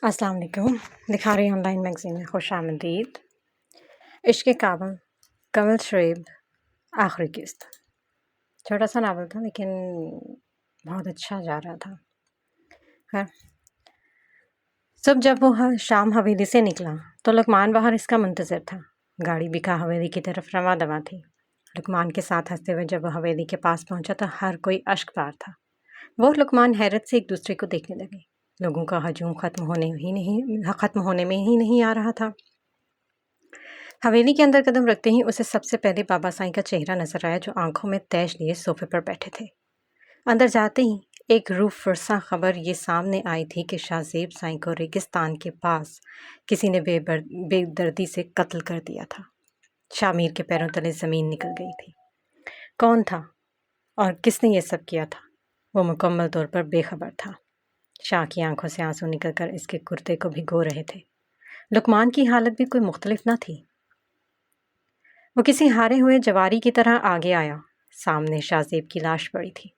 السلام علیکم۔ دکھا رہی آن لائن میگزین میں خوش آمدید۔ عشق کامل، کمل شریب، آخری قسط۔ چھوٹا سا ناول تھا لیکن بہت اچھا جا رہا تھا۔ خیر، صبح جب وہ شام حویلی سے نکلا تو لقمان باہر اس کا منتظر تھا۔ گاڑی بکا حویلی کی طرف رواں دواں تھی۔ لقمان کے ساتھ ہنستے ہوئے جب وہ حویلی کے پاس پہنچا تو ہر کوئی اشک بار تھا۔ وہ اور لقمان حیرت سے ایک دوسرے کو دیکھنے لگے۔ لوگوں کا ہجوم ختم ہونے میں ہی نہیں آ رہا تھا۔ حویلی کے اندر قدم رکھتے ہی اسے سب سے پہلے بابا سائیں کا چہرہ نظر آیا، جو آنکھوں میں تیش لیے صوفے پر بیٹھے تھے۔ اندر جاتے ہی ایک روح فرسا خبر یہ سامنے آئی تھی کہ شاہ زیب سائیں کو ریگستان کے پاس کسی نے بے دردی سے قتل کر دیا تھا۔ شاہ میر کے پیروں تلے زمین نکل گئی تھی۔ کون تھا اور کس نے یہ سب کیا تھا، وہ مکمل طور پر بے خبر تھا۔ شاہ کی آنکھوں سے آنسو نکل کر اس کے کرتے کو بھگو رہے تھے۔ لقمان کی حالت بھی کوئی مختلف نہ تھی۔ وہ کسی ہارے ہوئے جواری کی طرح آگے آیا۔ سامنے شاہ زیب کی لاش پڑی تھی۔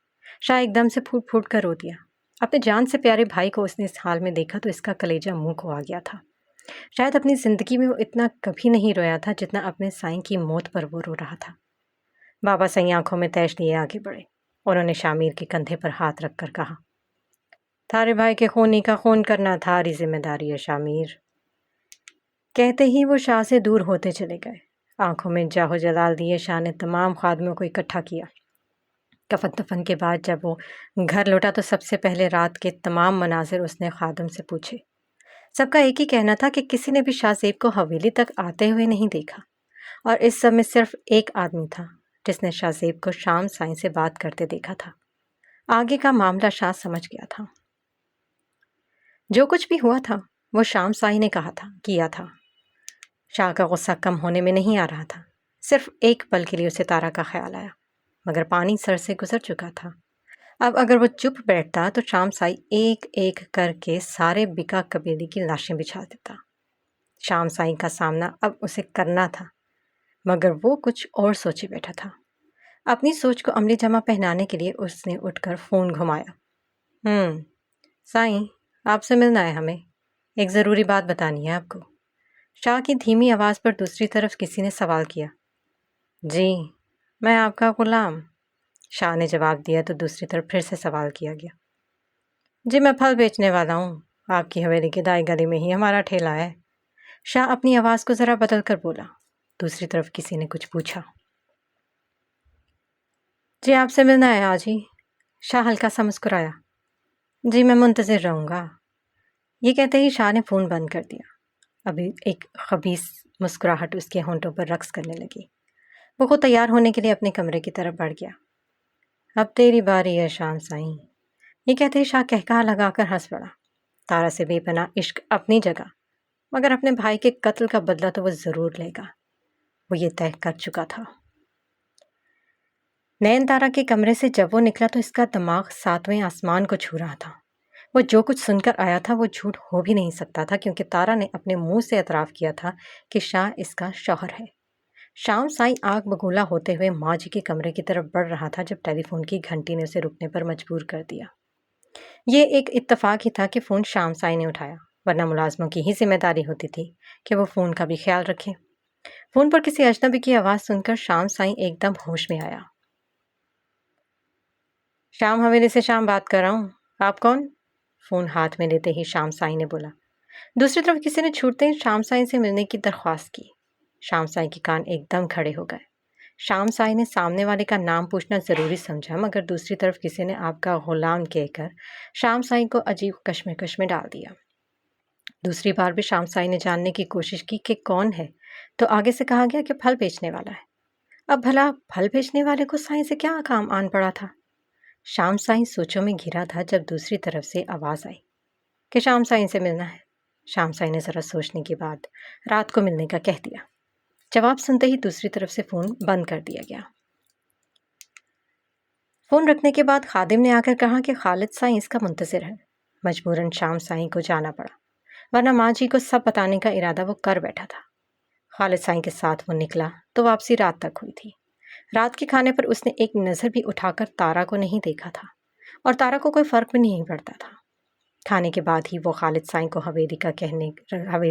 شاہ ایک دم سے پھوٹ پھوٹ کر رو دیا۔ اپنے جان سے پیارے بھائی کو اس نے اس حال میں دیکھا تو اس کا کلیجہ منہ کو آ گیا تھا۔ شاید اپنی زندگی میں وہ اتنا کبھی نہیں رویا تھا جتنا اپنے سائیں کی موت پر وہ رو رہا تھا۔ بابا سائیں آنکھوں میں تیش لیے آگے بڑھے۔ انہوں نے شاہ میر کے کندھے پر ہاتھ رکھ کر کہا، تھارے بھائی کے خونی کا خون کرنا تھاری ذمہ داری ہے شاہ میر۔ کہتے ہی وہ شاہ سے دور ہوتے چلے گئے۔ آنکھوں میں جاہو جلال دیے شاہ نے تمام خادموں کو اکٹھا کیا۔ کفن دفن کے بعد جب وہ گھر لوٹا تو سب سے پہلے رات کے تمام مناظر اس نے خادم سے پوچھے۔ سب کا ایک ہی کہنا تھا کہ کسی نے بھی شاہ زیب کو حویلی تک آتے ہوئے نہیں دیکھا، اور اس سب میں صرف ایک آدمی تھا جس نے شاہ زیب کو شام سائیں سے بات کرتے دیکھا تھا۔ آگے کا معاملہ شاہ سمجھ گیا تھا۔ جو کچھ بھی ہوا تھا وہ شام سائیں نے کیا تھا۔ شاہ کا غصہ کم ہونے میں نہیں آ رہا تھا۔ صرف ایک پل کے لیے اسے تارا کا خیال آیا، مگر پانی سر سے گزر چکا تھا۔ اب اگر وہ چپ بیٹھتا تو شام سائیں ایک ایک کر کے سارے بکا قبیلے کی لاشیں بچھا دیتا۔ شام سائیں کا سامنا اب اسے کرنا تھا، مگر وہ کچھ اور سوچے بیٹھا تھا۔ اپنی سوچ کو عملی جمع پہنانے کے لیے اس نے اٹھ کر فون گھمایا۔ سائیں، آپ سے ملنا ہے ہمیں، ایک ضروری بات بتانی ہے آپ کو۔ شاہ کی دھیمی آواز پر دوسری طرف کسی نے سوال کیا۔ جی، میں آپ کا غلام، شاہ نے جواب دیا تو دوسری طرف پھر سے سوال کیا گیا۔ جی، میں پھل بیچنے والا ہوں، آپ کی حویلی کی دائیں گلی میں ہی ہمارا ٹھیلا ہے، شاہ اپنی آواز کو ذرا بدل کر بولا۔ دوسری طرف کسی نے کچھ پوچھا۔ جی، آپ سے ملنا ہے آج ہی، شاہ ہلکا سا مسکرایا۔ جی، میں منتظر رہوں گا۔ یہ کہتے ہی شاہ نے فون بند کر دیا۔ ابھی ایک خبیث مسکراہٹ اس کے ہونٹوں پر رقص کرنے لگی۔ وہ خود تیار ہونے کے لیے اپنے کمرے کی طرف بڑھ گیا۔ اب تیری باری ہے شام سائیں، یہ کہتے ہی شاہ کہکہا لگا کر ہنس پڑا۔ تارا سے بے پناہ عشق اپنی جگہ، مگر اپنے بھائی کے قتل کا بدلہ تو وہ ضرور لے گا، وہ یہ طے کر چکا تھا۔ نین تارا کے کمرے سے جب وہ نکلا تو اس کا دماغ ساتویں آسمان کو چھو رہا تھا۔ وہ جو کچھ سن کر آیا تھا وہ جھوٹ ہو بھی نہیں سکتا تھا، کیونکہ تارا نے اپنے منہ سے اعتراف کیا تھا کہ شاہ اس کا شوہر ہے۔ شام سائیں آگ بگولا ہوتے ہوئے ماں جی کے کمرے کی طرف بڑھ رہا تھا جب ٹیلی فون کی گھنٹی نے اسے رکنے پر مجبور کر دیا۔ یہ ایک اتفاق ہی تھا کہ فون شام سائیں نے اٹھایا، ورنہ ملازموں کی ہی ذمہ داری ہوتی تھی کہ وہ فون کا بھی خیال رکھیں۔ فون پر کسی اجنبی کی آواز سن کر شام سائیں ایک دم ہوش میں آیا۔ شام حویلی سے شام بات کر رہا ہوں، آپ کون؟ فون ہاتھ میں لیتے ہی شام سائیں نے بولا۔ دوسری طرف کسی نے چھوٹتے ہی شام سائیں سے ملنے کی درخواست کی۔ شام سائیں کے کان ایک دم کھڑے ہو گئے۔ شام سائیں نے سامنے والے کا نام پوچھنا ضروری سمجھا، مگر دوسری طرف کسی نے آپ کا غلام کہہ کر شام سائیں کو عجیب کشمکش میں ڈال دیا۔ دوسری بار بھی شام سائیں نے جاننے کی کوشش کی کہ کون ہے، تو آگے سے کہا گیا کہ پھل بیچنے والا ہے۔ اب بھلا پھل بیچنے والے کو سائیں سے کیا کام آن پڑا تھا؟ شام سائیں سوچوں میں گھرا تھا جب دوسری طرف سے آواز آئی کہ شام سائیں سے ملنا ہے۔ شام سائیں نے ذرا سوچنے کے بعد رات کو ملنے کا کہہ دیا۔ جواب سنتے ہی دوسری طرف سے فون بند کر دیا گیا۔ فون رکھنے کے بعد خادم نے آ کر کہا کہ خالد سائیں اس کا منتظر ہے۔ مجبوراً شام سائیں کو جانا پڑا، ورنہ ماں جی کو سب بتانے کا ارادہ وہ کر بیٹھا تھا۔ خالد سائیں کے ساتھ وہ نکلا تو واپسی رات تک ہوئی تھی۔ رات کے کھانے پر اس نے ایک نظر بھی اٹھا کر تارا کو نہیں دیکھا تھا، اور تارا کو کوئی فرق بھی نہیں پڑتا تھا۔ کھانے کے بعد ہی وہ خالد سائیں کو حویلی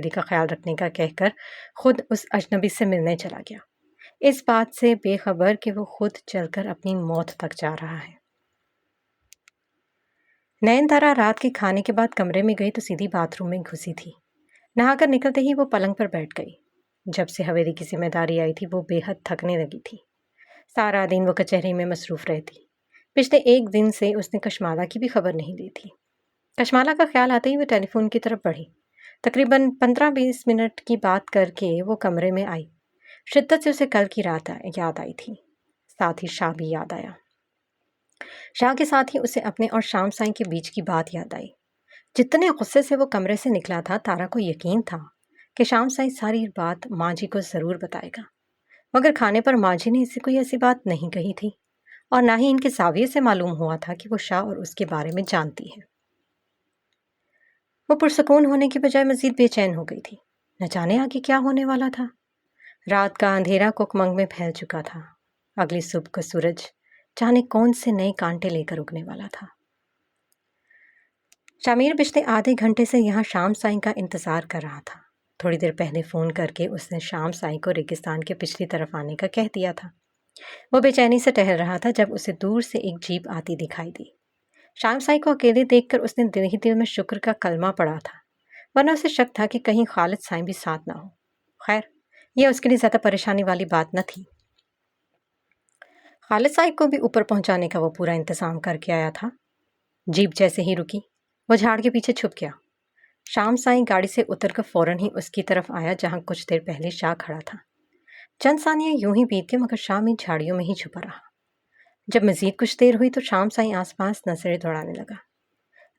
کا خیال رکھنے کا کہہ کر خود اس اجنبی سے ملنے چلا گیا، اس بات سے بے خبر کہ وہ خود چل کر اپنی موت تک جا رہا ہے۔ نین تارا رات کے کھانے کے بعد کمرے میں گئی تو سیدھی باتھ روم میں گھسی تھی۔ نہا کر نکلتے ہی وہ پلنگ پر بیٹھ گئی۔ جب سے حویلی کی ذمہ داری آئی تھی وہ بے حد تھکنے لگی تھی۔ سارا دن وہ کچہری میں مصروف رہتی۔ پچھلے ایک دن سے اس نے کشمالہ کی بھی خبر نہیں لی تھی۔ کشمالہ کا خیال آتے ہی وہ ٹیلی فون کی طرف بڑھی۔ تقریباً 15-20 منٹ کی بات کر کے وہ کمرے میں آئی۔ شدت سے اسے کل کی رات یاد آئی تھی، ساتھ ہی شاہ بھی یاد آیا۔ شاہ کے ساتھ ہی اسے اپنے اور شام سائیں کے بیچ کی بات یاد آئی۔ جتنے غصے سے وہ کمرے سے نکلا تھا، تارا کو یقین تھا کہ شام سائیں ساری بات ماں جی کو ضرور بتائے گا، مگر کھانے پر ماں جی نے اسے کوئی ایسی بات نہیں کہی تھی، اور نہ ہی ان کے زاویے سے معلوم ہوا تھا کہ وہ شاہ اور اس کے بارے میں جانتی ہے۔ وہ پرسکون ہونے کی بجائے مزید بے چین ہو گئی تھی۔ نہ جانے آگے کیا ہونے والا تھا۔ رات کا اندھیرا ککمنگ میں پھیل چکا تھا۔ اگلی صبح کا سورج جانے کون سے نئے کانٹے لے کر اگنے والا تھا۔ شامیر پچھلے آدھے گھنٹے سے یہاں شام سائیں کا انتظار کر رہا تھا۔ تھوڑی دیر پہلے فون کر کے اس نے شام سائیں کو ریگستان کے پچھلی طرف آنے کا کہہ دیا تھا۔ وہ بے چینی سے ٹہل رہا تھا جب اسے دور سے ایک جیپ آتی دکھائی دی۔ شام سائیں کو اکیلے دیکھ کر اس نے دل ہی دل میں شکر کا کلمہ پڑھا تھا، ورنہ اسے شک تھا کہ کہیں خالد سائیں بھی ساتھ نہ ہو۔ خیر، یہ اس کے لیے زیادہ پریشانی والی بات نہ تھی۔ خالد سائیں کو بھی اوپر پہنچانے کا وہ پورا انتظام کر کے آیا تھا۔ جیپ جیسے ہی رکی، وہ جھاڑ کے پیچھے چھپ گیا۔ شام سائیں گاڑی سے اتر کر فوراً ہی اس کی طرف آیا جہاں کچھ دیر پہلے شاہ کھڑا تھا۔ چند ثانیے یوں ہی بیت گئے مگر شاہ ان جھاڑیوں میں ہی چھپا رہا۔ جب مزید کچھ دیر ہوئی تو شام سائیں آس پاس نظریں دوڑانے لگا۔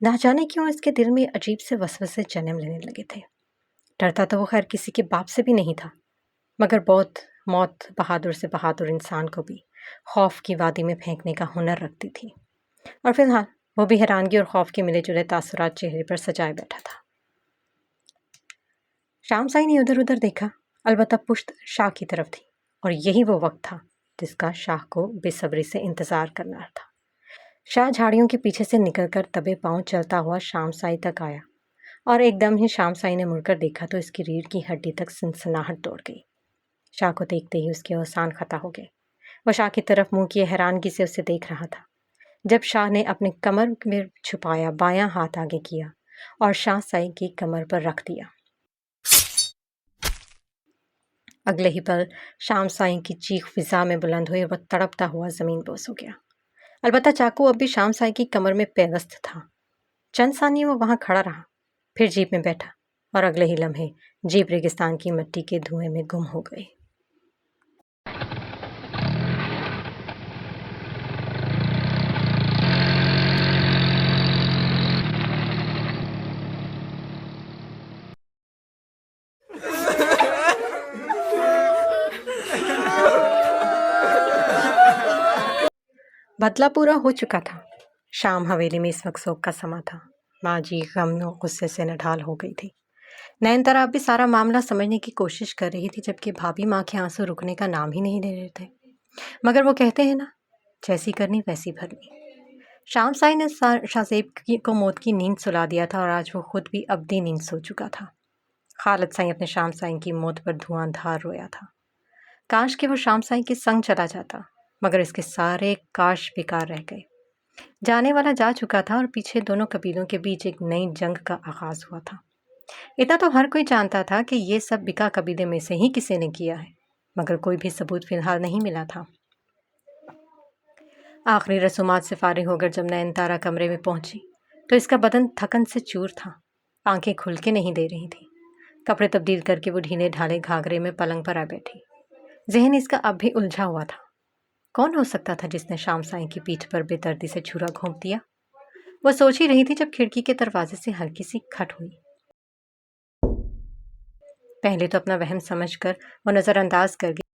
نہ جانے کیوں اس کے دل میں عجیب سے وسوسے جنم لینے لگے تھے۔ ڈرتا تو وہ خیر کسی کے باپ سے بھی نہیں تھا، مگر موت بہادر سے بہادر انسان کو بھی خوف کی وادی میں پھینکنے کا ہنر رکھتی تھی، اور فی الحال وہ بھی حیرانگی اور خوف کے ملے جلے تاثرات چہرے پر سجائے بیٹھا تھا۔ شام سائیں نے ادھر ادھر دیکھا، البتہ پشت شاہ کی طرف تھی، اور یہی وہ وقت تھا جس کا شاہ کو بے صبری سے انتظار کرنا تھا۔ شاہ جھاڑیوں کے پیچھے سے نکل کر دبے پاؤں چلتا ہوا شام سائیں تک آیا، اور ایک دم ہی شام سائیں نے مڑ کر دیکھا تو اس کی ریڑھ کی ہڈی تک سنسناہٹ دوڑ گئی۔ شاہ کو دیکھتے ہی اس کے اوسان خطا ہو گئے۔ وہ شاہ کی طرف منہ کیے حیرانگی سے اسے دیکھ رہا تھا۔ جب شاہ نے اپنے کمر میں چھپایا بایاں ہاتھ آگے کیا اور شاہ سائیں کی کمر پر رکھ دیا، اگلے ہی پل شام سائیں کی چیخ فضا میں بلند ہوئی اور وہ تڑپتا ہوا زمین بوس ہو گیا۔ البتہ چاقو اب بھی شام سائیں کی کمر میں پیوست تھا۔ چند ثانیے وہ وہاں کھڑا رہا، پھر جیپ میں بیٹھا، اور اگلے ہی لمحے جیپ ریگستان کی مٹی کے دھوئیں میں گم ہو گئی۔ بدلہ پورا ہو چکا تھا۔ شام حویلی میں اس وقت سوگ کا سما تھا۔ ماں جی غم و غصے سے نڈھال ہو گئی تھی۔ نین تارا اب بھی سارا معاملہ سمجھنے کی کوشش کر رہی تھی، جبکہ بھابھی ماں کے آنسو رکنے کا نام ہی نہیں لے رہے تھے۔ مگر وہ کہتے ہیں نا، جیسی کرنی ویسی بھرنی۔ شام سائیں نے شاہ زیب کو موت کی نیند سلا دیا تھا، اور آج وہ خود بھی ابدی نیند سو چکا تھا۔ خالد سائیں اپنے شام سائیں کی موت پر دھواں دھار رویا تھا۔ کاش کہ وہ شام سائیں کے سنگ چلا جاتا، مگر اس کے سارے کاش بیکار رہ گئے۔ جانے والا جا چکا تھا، اور پیچھے دونوں قبیلوں کے بیچ ایک نئی جنگ کا آغاز ہوا تھا۔ اتنا تو ہر کوئی جانتا تھا کہ یہ سب بکا قبیلے میں سے ہی کسی نے کیا ہے، مگر کوئی بھی ثبوت فی الحال نہیں ملا تھا۔ آخری رسومات سے فارغ ہو کر جب نین تارا کمرے میں پہنچی تو اس کا بدن تھکن سے چور تھا، آنکھیں کھل کے نہیں دے رہی تھی۔ کپڑے تبدیل کر کے وہ ڈھیلے ڈھالے گھاگرے میں پلنگ پر آ بیٹھی۔ ذہن اس کا اب بھی الجھا ہوا تھا۔ کون ہو سکتا تھا جس نے شام سائیں کی پیٹھ پر بے دردی سے چھرا گھونپ دیا؟ وہ سوچ ہی رہی تھی جب کھڑکی کے دروازے سے ہلکی سی کھٹ ہوئی۔ پہلے تو اپنا وہم سمجھ کر وہ نظر انداز کر گئی،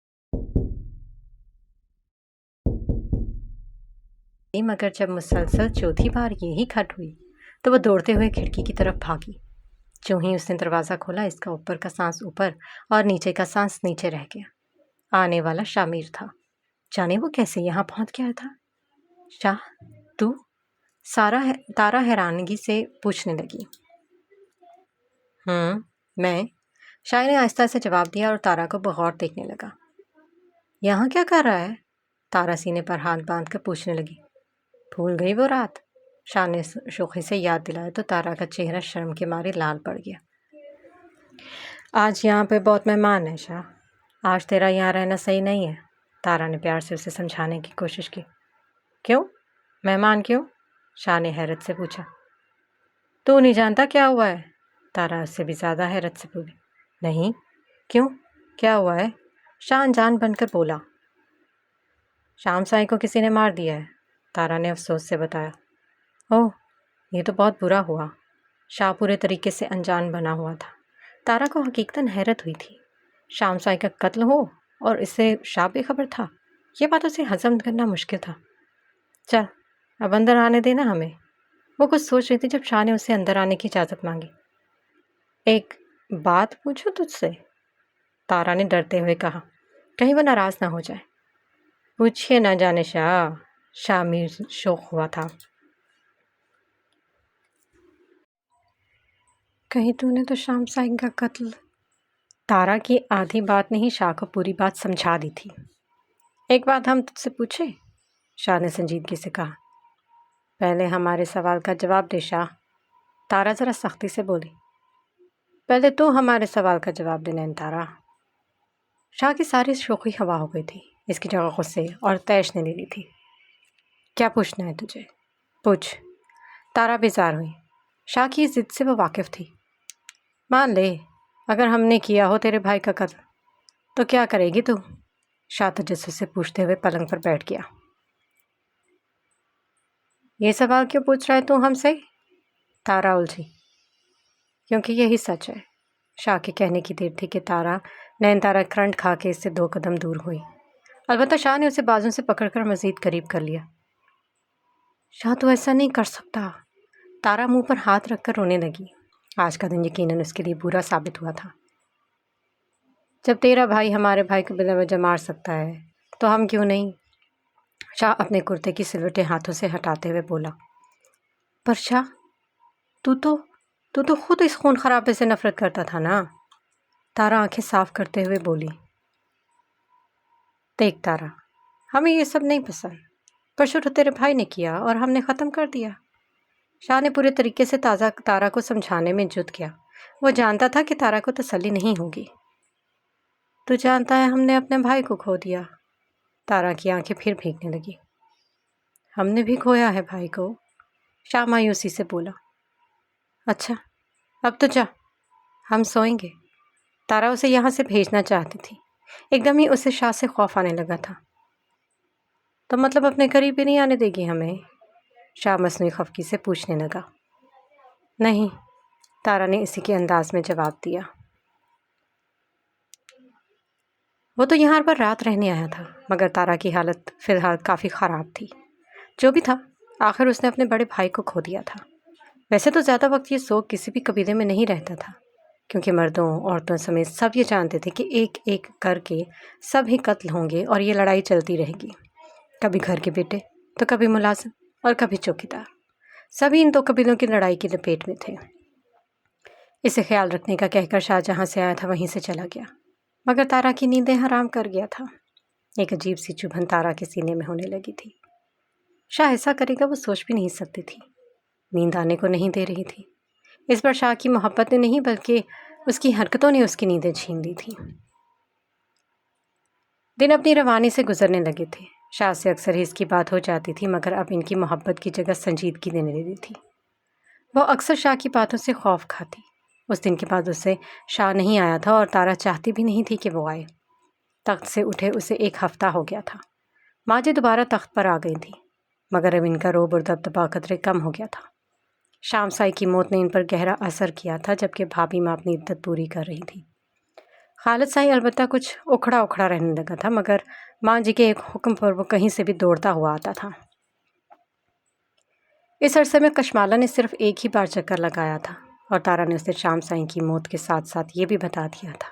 مگر جب مسلسل چوتھی بار یہی کھٹ ہوئی تو وہ دوڑتے ہوئے کھڑکی کی طرف بھاگی۔ جو ہی اس نے دروازہ کھولا، اس کا اوپر کا سانس اوپر اور نیچے کا سانس نیچے رہ گیا۔ آنے والا شامیر تھا۔ جانے وہ کیسے یہاں پہنچ گیا تھا۔ شاہ، تو؟ تارا حیرانگی سے پوچھنے لگی۔ میں، شاہ نے آہستہ سے جواب دیا اور تارا کو بغور دیکھنے لگا۔ یہاں کیا کر رہا ہے؟ تارا سینے پر ہاتھ باندھ کر پوچھنے لگی۔ بھول گئی وہ رات؟ شاہ نے شوخی سے یاد دلایا تو تارا کا چہرہ شرم کے مارے لال پڑ گیا۔ آج یہاں پہ بہت مہمان ہیں شاہ، آج تیرا یہاں رہنا صحیح نہیں ہے، تارا نے پیار سے اسے سمجھانے کی کوشش کی۔ کیوں؟ مہمان کیوں؟ شاہ نے حیرت سے پوچھا۔ تو نہیں جانتا کیا ہوا ہے؟ تارا اس سے بھی زیادہ حیرت سے بولی۔ نہیں، کیوں؟ کیا ہوا ہے؟ شاہ انجان بن کر بولا۔ شام سائی کو کسی نے مار دیا ہے، تارا نے افسوس سے بتایا۔ اوہ، یہ تو بہت برا ہوا۔ شاہ پورے طریقے سے انجان بنا ہوا تھا۔ تارا کو حقیقتاً حیرت ہوئی تھی۔ شام سائی کا قتل ہو اور اس سے شاہ بے خبر تھا، یہ بات اسے ہضم کرنا مشکل تھا۔ چل اب اندر آنے دینا ہمیں، وہ کچھ سوچ رہی تھی جب شاہ نے اسے اندر آنے کی اجازت مانگی۔ ایک بات پوچھوں تجھ سے؟ تارا نے ڈرتے ہوئے کہا، کہیں وہ ناراض نہ ہو جائے۔ پوچھئے نہ جانے شاہ، شاہ میر شوق ہوا تھا۔ کہیں تو نے تو شام سائی کا قتل؟ تارا کی آدھی بات نے ہی شاہ کو پوری بات سمجھا دی تھی۔ ایک بات ہم تجھ سے پوچھیں؟ شاہ نے سنجیدگی سے کہا۔ پہلے ہمارے سوال کا جواب دے شاہ، تارا ذرا سختی سے بولی۔ پہلے تو ہمارے سوال کا جواب دے نین تارا۔ شاہ کی ساری شوخی ہوا ہو گئی تھی، اس کی جگہ غصے اور طیش نے لے لی تھی۔ کیا پوچھنا ہے تجھے؟ پوچھ، تارا بیزار ہوئی۔ شاہ کی ضد سے وہ واقف تھی۔ مان لے اگر ہم نے کیا ہو تیرے بھائی کا قتل تو کیا کرے گی تو؟ شاہ تجسس سے پوچھتے ہوئے پلنگ پر بیٹھ گیا۔ یہ سوال کیوں پوچھ رہا ہے تو ہم سے؟ تارا الجھی۔ کیونکہ یہی سچ ہے۔ شاہ کے کہنے کی دیر تھی کہ نین تارا کرنٹ کھا کے اس سے 2 قدم دور ہوئی۔ البتہ شاہ نے اسے بازوں سے پکڑ کر مزید قریب کر لیا۔ شاہ تو ایسا نہیں کر سکتا۔ تارا منہ پر ہاتھ رکھ کر رونے لگی۔ آج کا دن یقیناً اس کے لیے برا ثابت ہوا تھا۔ جب تیرا بھائی ہمارے بھائی کو بلا وجہ مار سکتا ہے تو ہم کیوں نہیں؟ شاہ اپنے کرتے کی سلوٹیں ہاتھوں سے ہٹاتے ہوئے بولا۔ پر شاہ، تو تو خود اس خون خرابے سے نفرت کرتا تھا نا؟ تارا آنکھیں صاف کرتے ہوئے بولی۔ دیکھ تارا، ہمیں یہ سب نہیں پسند، پر شروع تیرے بھائی نے کیا اور ہم نے ختم کر دیا۔ شاہ نے پورے طریقے سے تارا کو سمجھانے میں جد کیا۔ وہ جانتا تھا کہ تارا کو تسلی نہیں ہوگی۔ تو جانتا ہے ہم نے اپنے بھائی کو کھو دیا؟ تارا کی آنکھیں پھر بھیگنے لگی۔ ہم نے بھی کھویا ہے بھائی کو، شاہ مایوسی سے بولا۔ اچھا اب تو جا، ہم سوئیں گے۔ تارا اسے یہاں سے بھیجنا چاہتی تھی، ایک دم ہی اسے شاہ سے خوف آنے لگا تھا۔ تو مطلب اپنے قریب بھی نہیں آنے دے گی ہمیں؟ شاہ مصنوعی خفگی سے پوچھنے لگا۔ نہیں، تارا نے اسی کے انداز میں جواب دیا۔ وہ تو یہاں پر رات رہنے آیا تھا، مگر تارا کی حالت فی الحال کافی خراب تھی۔ جو بھی تھا، آخر اس نے اپنے بڑے بھائی کو کھو دیا تھا۔ ویسے تو زیادہ وقت یہ سوگ کسی بھی قبیلے میں نہیں رہتا تھا، کیونکہ مردوں عورتوں سمیت سب یہ جانتے تھے کہ ایک ایک کر کے سب ہی قتل ہوں گے اور یہ لڑائی چلتی رہے گی، کبھی گھر کے بیٹے تو کبھی ملازم اور کبھی چوکیدار، سبھی ان 2 قبیلوں کی لڑائی کی لپیٹ میں تھے۔ اسے خیال رکھنے کا کہہ کر شاہ جہاں سے آیا تھا وہیں سے چلا گیا، مگر تارا کی نیندیں حرام کر گیا تھا۔ ایک عجیب سی چبھن تارا کے سینے میں ہونے لگی تھی۔ شاہ ایسا کرے گا وہ سوچ بھی نہیں سکتی تھی، نیند آنے کو نہیں دے رہی تھی۔ اس بار شاہ کی محبت نے نہیں بلکہ اس کی حرکتوں نے اس کی نیندیں چھین لی تھیں۔ دن اپنی روانی سے گزرنے لگے تھے۔ شاہ سے اکثر ہی اس کی بات ہو جاتی تھی، مگر اب ان کی محبت کی جگہ سنجیدگی دینے لگی تھی۔ وہ اکثر شاہ کی باتوں سے خوف کھاتی۔ اس دن کے بعد اسے شاہ نہیں آیا تھا اور تارا چاہتی بھی نہیں تھی کہ وہ آئے۔ تخت سے اٹھے اسے 1 ہفتہ ہو گیا تھا۔ ماجی دوبارہ تخت پر آ گئی تھی، مگر اب ان کا روب اور دبدبا قدرے کم ہو گیا تھا۔ شام سائی کی موت نے ان پر گہرا اثر کیا تھا، جبکہ بھابھی ماں اپنی عدت پوری کر رہی تھی۔ خالد سائی البتہ کچھ اکھڑا رہنے لگا تھا، مگر ماں جی کے ایک حکم پر وہ کہیں سے بھی دوڑتا ہوا آتا تھا۔ اس عرصے میں کشمالہ نے صرف ایک ہی بار چکر لگایا تھا، اور تارا نے اسے شام سائی کی موت کے ساتھ ساتھ یہ بھی بتا دیا تھا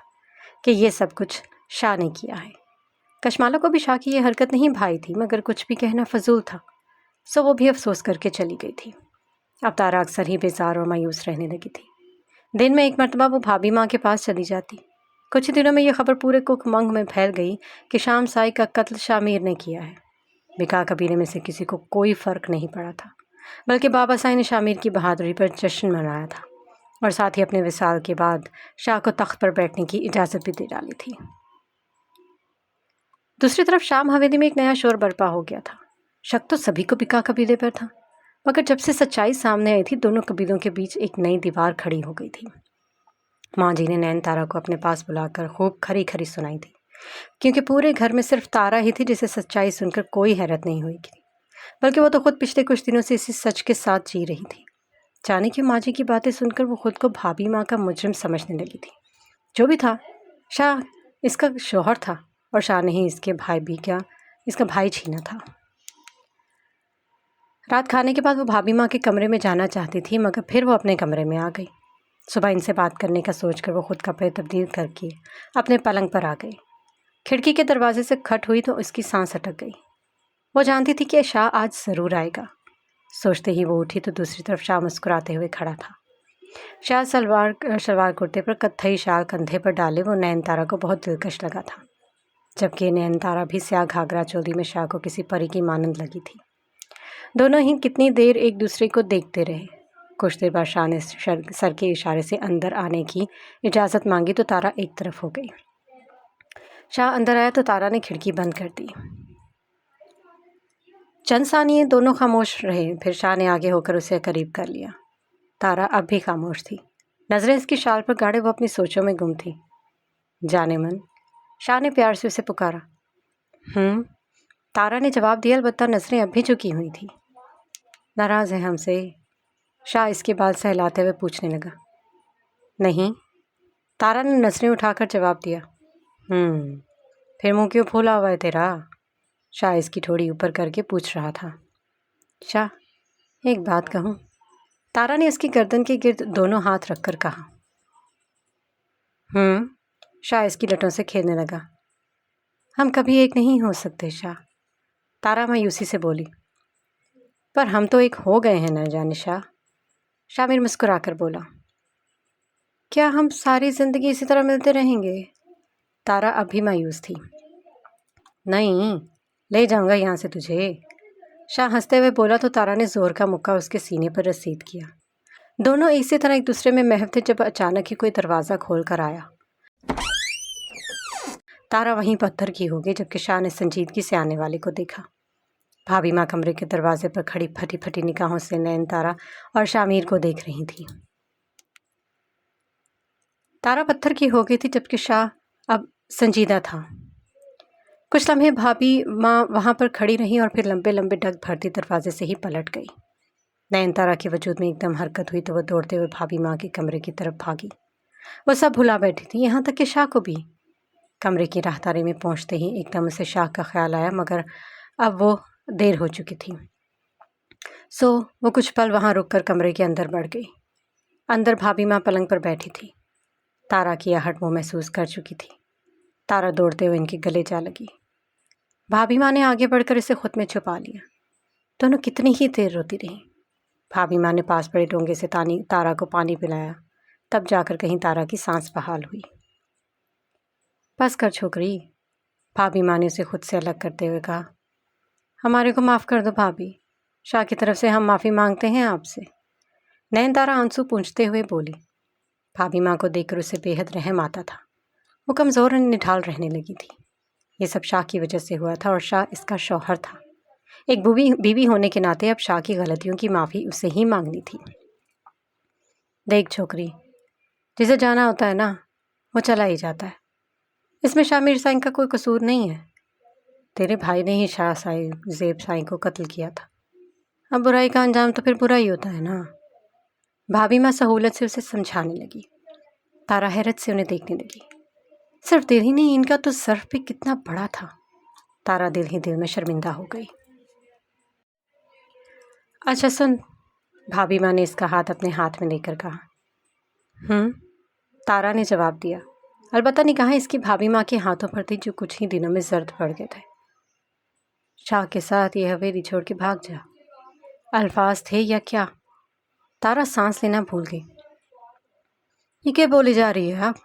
کہ یہ سب کچھ شاہ نے کیا ہے۔ کشمالہ کو بھی شاہ کی یہ حرکت نہیں بھائی تھی، مگر کچھ بھی کہنا فضول تھا۔ سو وہ بھی افسوس کر کے چلی گئی تھی۔ اب تارا اکثر ہی بیزار اور مایوس رہنے لگی تھی۔ دن میں ایک مرتبہ وہ بھابھی ماں کے پاس چلی جاتی۔ کچھ دنوں میں یہ خبر پورے کک منگ میں پھیل گئی کہ شام سائی کا قتل شاہ میر نے کیا ہے۔ بکا قبیلے میں سے کسی کو کوئی فرق نہیں پڑا تھا، بلکہ بابا سائی نے شاہ میر کی بہادری پر جشن منایا تھا اور ساتھ ہی اپنے وصال کے بعد شاہ کو تخت پر بیٹھنے کی اجازت بھی دے ڈالی تھی۔ دوسری طرف شام حویلی میں ایک نیا شور برپا ہو گیا تھا۔ شک تو سبھی کو بکا قبیلے پر تھا، مگر جب سے سچائی سامنے آئی تھی دونوں قبیلوں کے بیچ ایک نئی دیوار کھڑی ہو گئی تھی۔ ماں جی نے نین تارا کو اپنے پاس بلا کر خوب کھری کھری سنائی تھی، کیونکہ پورے گھر میں صرف تارا ہی تھی جسے سچائی سن کر کوئی حیرت نہیں ہوئی تھی، بلکہ وہ تو خود پچھلے کچھ دنوں سے اسی سچ کے ساتھ جی رہی تھی۔ جانے کہ ماں جی کی باتیں سن کر وہ خود کو بھابھی ماں کا مجرم سمجھنے لگی تھی۔ جو بھی تھا، شاہ اس کا شوہر تھا اور شاہ نے ہی اس کا بھائی چھینا تھا۔ رات کھانے کے بعد وہ بھابھی ماں کے کمرے میں جانا چاہتی تھی، مگر پھر وہ اپنے کمرے میں آ گئی۔ صبح ان سے بات کرنے کا سوچ کر وہ خود کپڑے تبدیل کر کے اپنے پلنگ پر آ گئی۔ کھڑکی کے دروازے سے کھٹ ہوئی تو اس کی سانس اٹک گئی۔ وہ جانتی تھی کہ شاہ آج ضرور آئے گا۔ سوچتے ہی وہ اٹھی تو دوسری طرف شاہ مسکراتے ہوئے کھڑا تھا۔ شاہ شلوار کرتے پر کتھئی شال کندھے پر ڈالے وہ نین تارا کو بہت دلکش لگا تھا، جبکہ نین تارا بھی سیاہ گھاگرا چولی میں شاہ کو کسی پری کی مانند لگی تھی۔ دونوں ہی کتنی دیر ایک دوسرے کو دیکھتے رہے۔ کچھ دیر بعد شاہ نے سر کے اشارے سے اندر آنے کی اجازت مانگی تو تارا ایک طرف ہو گئی۔ شاہ اندر آیا تو تارا نے کھڑکی بند کر دی۔ چند ثانیے دونوں خاموش رہے، پھر شاہ نے آگے ہو کر اسے قریب کر لیا۔ تارا اب بھی خاموش تھی، نظریں اس کی شال پر گاڑے وہ اپنی سوچوں میں گم تھی۔ جانے من، شاہ نے پیار سے اسے پکارا۔ تارا نے جواب دیا، البتہ نظریں اب بھی جھکی ہوئی تھی۔ ناراض ہے ہم سے؟ شاہ اس کے بال سہلاتے ہوئے پوچھنے لگا۔ نہیں، تارا نے نظریں اٹھا کر جواب دیا۔ پھر منہ کیوں پھولا ہوا ہے تیرا؟ شاہ اس کی تھوڑی اوپر کر کے پوچھ رہا تھا۔ شاہ، ایک بات کہوں؟ تارا نے اس کی گردن کے گرد دونوں ہاتھ رکھ کر کہا۔ شاہ اس کی لٹوں سے کھیلنے لگا۔ ہم کبھی ایک نہیں ہو سکتے شاہ، تارا مایوسی سے بولی۔ پر ہم تو ایک ہو گئے ہیں نہ جانے شاہ، شاہ میر مسکرا کر بولا۔ کیا ہم ساری زندگی اسی طرح ملتے رہیں گے؟ تارا اب بھی مایوس تھی۔ نہیں، لے جاؤں گا یہاں سے تجھے، شاہ ہنستے ہوئے بولا تو تارا نے زور کا مکہ اس کے سینے پر رسید کیا۔ دونوں اسی طرح ایک دوسرے میں محو تھے جب اچانک ہی کوئی دروازہ کھول کر آیا۔ تارا وہیں پتھر کی ہو گئی جبکہ شاہ نے سنجیدگی سے آنے والے کو دیکھا۔ بھابھی ماں کمرے کے دروازے پر کھڑی پھٹی پھٹی نگاہوں سے نین تارا اور شاہ میر کو دیکھ رہی تھی۔ تارا پتھر کی ہو گئی تھی جبکہ شاہ اب سنجیدہ تھا۔ کچھ لمحے بھابھی ماں وہاں پر کھڑی رہی اور پھر لمبے لمبے ڈگ بھرتی دروازے سے ہی پلٹ گئی۔ نین تارا کے وجود میں ایک دم حرکت ہوئی تو وہ دوڑتے ہوئے بھابھی ماں کے کمرے کی طرف بھاگی۔ وہ سب بھلا بیٹھی تھی، یہاں تک کہ شاہ کو بھی۔ کمرے کی راہداری میں پہنچتے ہی ایک دم اسے شاہ کا خیال آیا، مگر اب وہ دیر ہو چکی تھی۔ سو وہ کچھ پل وہاں رک کر کمرے کے اندر بڑھ گئی۔ اندر بھابھی ماں پلنگ پر بیٹھی تھی۔ تارا کی آہٹ وہ محسوس کر چکی تھی۔ تارا دوڑتے ہوئے ان کے گلے جا لگی۔ بھابھی ماں نے آگے بڑھ کر اسے خود میں چھپا لیا۔ دونوں کتنی ہی دیر روتی رہیں۔ بھابھی ماں نے پاس پڑے ڈونگے سے تارا کو پانی پلایا، تب جا کر کہیں تارا کی سانس بحال ہوئی۔ بس کر چھوکری، بھابھی ماں نے اسے خود سے الگ کرتے ہوئے کہا۔ ہمارے کو معاف کر دو بھابھی، شاہ کی طرف سے ہم معافی مانگتے ہیں آپ سے، نین تارا آنسو پونچھتے ہوئے بولی۔ بھابھی ماں کو دیکھ کر اسے بے حد رحم آتا تھا۔ وہ کمزور اور نڈھال رہنے لگی تھی۔ یہ سب شاہ کی وجہ سے ہوا تھا اور شاہ اس کا شوہر تھا۔ ایک بیوی ہونے کے ناطے اب شاہ کی غلطیوں کی معافی اسے ہی مانگنی تھی۔ دیکھ چھوکری، جسے جانا ہوتا ہے نا وہ چلا ہی جاتا ہے، اس میں شاہ میر سائیں کا کوئی قصور نہیں ہے۔ تیرے بھائی نے ہی شاہ زیب سائیں کو قتل کیا تھا، اب برائی کا انجام تو پھر برا ہی ہوتا ہے نا۔ بھابھی ماں سہولت سے اسے سمجھانے لگی۔ تارا حیرت سے انہیں دیکھنے لگی۔ صرف دل ہی نہیں، ان کا تو ظرف بھی کتنا بڑا تھا۔ تارا دل ہی دل میں شرمندہ ہو گئی۔ اچھا سن، بھابھی ماں نے اس کا ہاتھ اپنے ہاتھ میں لے کر کہا۔ تارا نے جواب دیا، البتہ نگاہیں اس کی بھابھی ماں کے ہاتھوں پر تھی جو کچھ ہی دنوں میں زرد پڑ گئے تھے۔ شاہ کے ساتھ یہ حویلی چھوڑ کے بھاگ جا، الفاظ تھے یا کیا؟ تارا سانس لینا بھول گئی۔ یہ کیا بولی جا رہی ہے آپ؟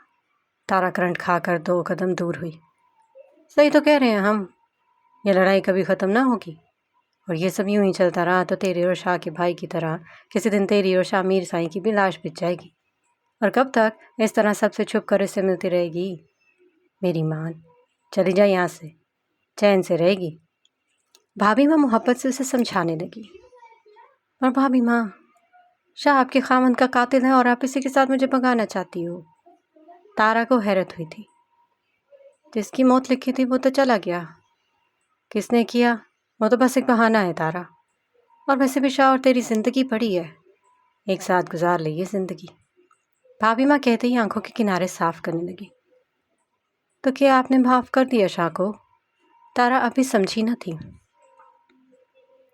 تارا کرنٹ کھا کر 2 قدم دور ہوئی۔ صحیح تو کہہ رہے ہیں ہم، یہ لڑائی کبھی ختم نہ ہوگی، اور یہ سب یوں ہی چلتا رہا تو تیرے اور شاہ کے بھائی کی طرح کسی دن تیری اور شاہ میر سائیں کی بھی لاش بچ جائے گی، اور کب تک اس طرح سب سے چھپ کر اس سے ملتی رہے گی؟ میری مان، چلی جا یہاں سے، چین سے رہے گی۔ بھابھی ماں محبت سے اسے سمجھانے لگی۔ اور بھابھی ماں، شاہ آپ کے خاوند کا قاتل ہے اور آپ اسی کے ساتھ مجھے بھگانا چاہتی ہو۔ تارا کو حیرت ہوئی تھی۔ جس کی موت لکھی تھی وہ تو چلا گیا، کس نے کیا وہ تو بس ایک بہانہ ہے تارا، اور ویسے بھی شاہ اور تیری زندگی بڑی ہے، ایک ساتھ گزار لئیے زندگی۔ بھابھی ماں کہتے ہی آنکھوں کے کنارے صاف کرنے لگی۔ تو کیا آپ نے معاف کر دیا شاہ کو؟ تارا ابھی سمجھی نہ تھی۔